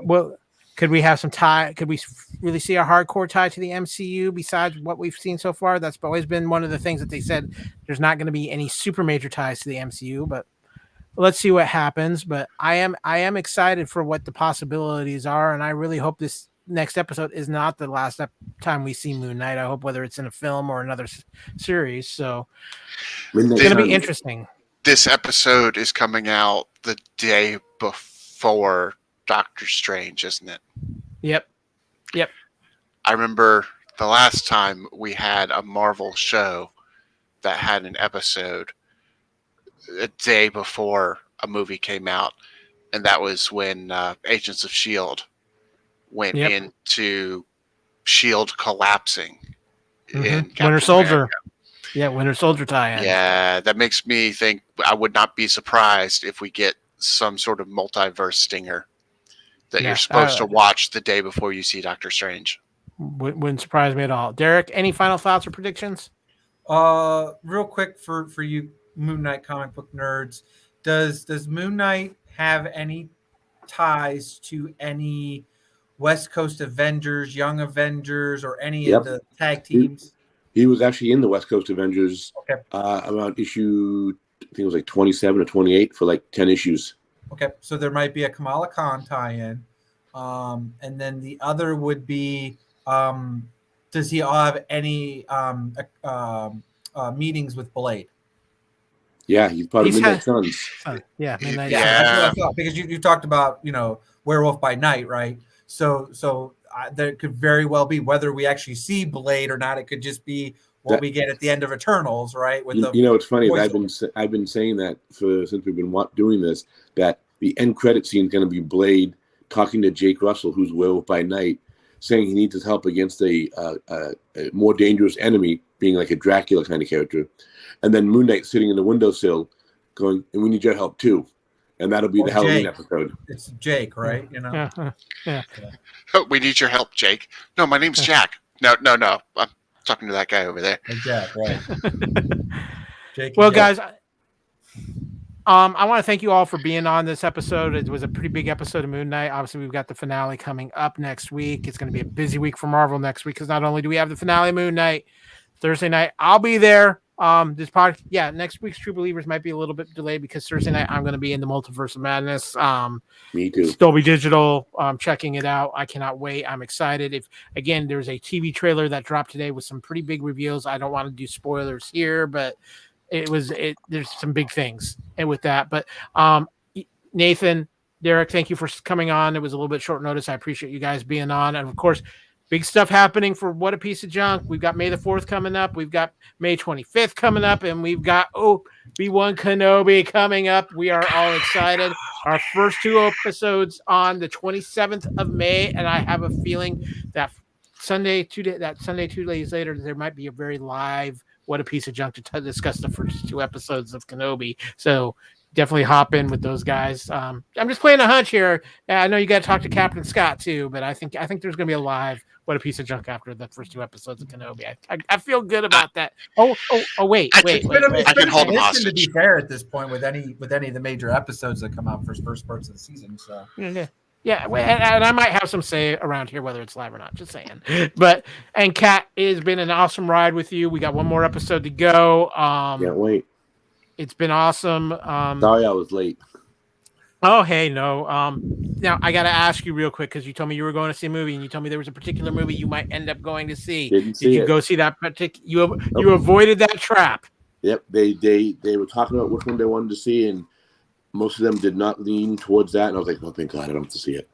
Well, could we have some tie? Could we really see a hardcore tie to the MCU besides what we've seen so far? That's always been one of the things that they said. There's not going to be any super major ties to the MCU, but let's see what happens. But I am excited for what the possibilities are, and I really hope this next episode is not the last time we see Moon Knight. I hope, whether it's in a film or another series. So it's going to be interesting. This episode is coming out the day before Doctor Strange, isn't it? Yep. I remember the last time we had a Marvel show that had an episode a day before a movie came out, and that was when Agents of S.H.I.E.L.D. went into S.H.I.E.L.D. collapsing in Winter Soldier. Yeah, Winter Soldier tie-in. Yeah, that makes me think I would not be surprised if we get some sort of multiverse stinger that you're supposed to watch the day before you see Doctor Strange. Wouldn't surprise me at all. Derrick, any final thoughts or predictions? Real quick for you Moon Knight comic book nerds, does Moon Knight have any ties to any West Coast Avengers, Young Avengers, or any of the tag teams? He was actually in the West Coast Avengers around issue, I think it was like 27 or 28 for like 10 issues. Okay, so there might be a Kamala Khan tie-in. And then the other would be, does he have any meetings with Blade? Yeah, he's part of Midnight Suns. Yeah, Midnight Suns. That's what I thought, because you talked about, Werewolf by Night, right? So there could very well be, whether we actually see Blade or not, it could just be what we get at the end of Eternals, right? With it's funny. I've been saying that since we've been doing this, that the end credit scene is going to be Blade talking to Jake Russell, who's Werewolf by Night, saying he needs his help against a more dangerous enemy, being like a Dracula kind of character, and then Moon Knight sitting in the windowsill, going, "And we need your help too." And that'll be the Halloween episode. It's Jake, right? Yeah. We need your help, Jake. No, my name's Jack. No. I'm talking to that guy over there. Jack, right? Jake. Well, guys, I want to thank you all for being on this episode. It was a pretty big episode of Moon Knight. Obviously, we've got the finale coming up next week. It's going to be a busy week for Marvel next week because not only do we have the finale Moon Knight Thursday night, I'll be there. Next week's True Believers might be a little bit delayed because Thursday night I'm going to be in the Multiverse of Madness. Me too. Dolby Digital, checking it out. I cannot wait. I'm excited. There's a TV trailer that dropped today with some pretty big reveals. I don't want to do spoilers here, but there's some big things and with that. But Nathan, Derrick, thank you for coming on. It was a little bit short notice. I appreciate you guys being on. And of course, big stuff happening for What a Piece of Junk. We've got May the 4th coming up. We've got May 25th coming up. And we've got Obi-Wan Kenobi coming up. We are all excited. Our first 2 episodes on the 27th of May. And I have a feeling that Sunday, 2 days later, there might be a very live What a Piece of Junk to discuss the first 2 episodes of Kenobi. So definitely hop in with those guys. I'm just playing a hunch here. I know you got to talk to Captain Scott too, but I think there's going to be a live What a Piece of Junk after the first 2 episodes of Kenobi. I feel good about that. Wait. I can hold him hostage. To be fair, at this point, with any of the major episodes that come out for first parts of the season, so yeah, and I might have some say around here whether it's live or not. Just saying. And Cat, it has been an awesome ride with you. We got one more episode to go. Can't wait. It's been awesome. Sorry I was late. Oh, hey, no. Now I got to ask you real quick because you told me you were going to see a movie, and you told me there was a particular movie you might end up going to see. Did you go see that particular? You avoided that trap. Yep, they were talking about which one they wanted to see, and most of them did not lean towards that. And I was like, oh, thank God, I don't have to see it.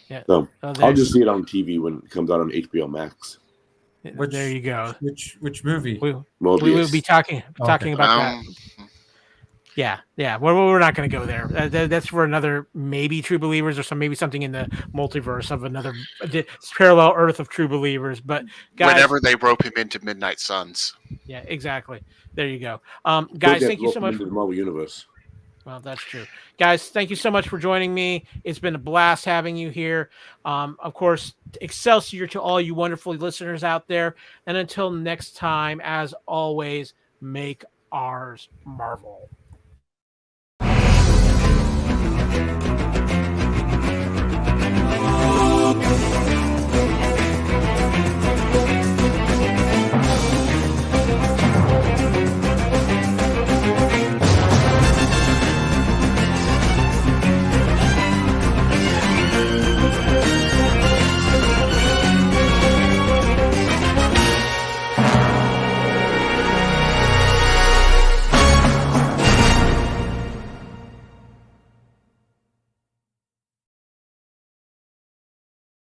Yeah. So I'll just see it on TV when it comes out on HBO Max. There you go. Which movie? We will be talking about that. Yeah. We're not going to go there. That's for another maybe True Believers or maybe something in the multiverse of another parallel Earth of True Believers. But guys, whenever they rope him into Midnight Suns. Yeah, exactly. There you go. Guys, thank you so much for the Marvel Universe. Well, that's true. Guys, thank you so much for joining me. It's been a blast having you here. Of course, Excelsior to all you wonderful listeners out there. And until next time, as always, make ours Marvel.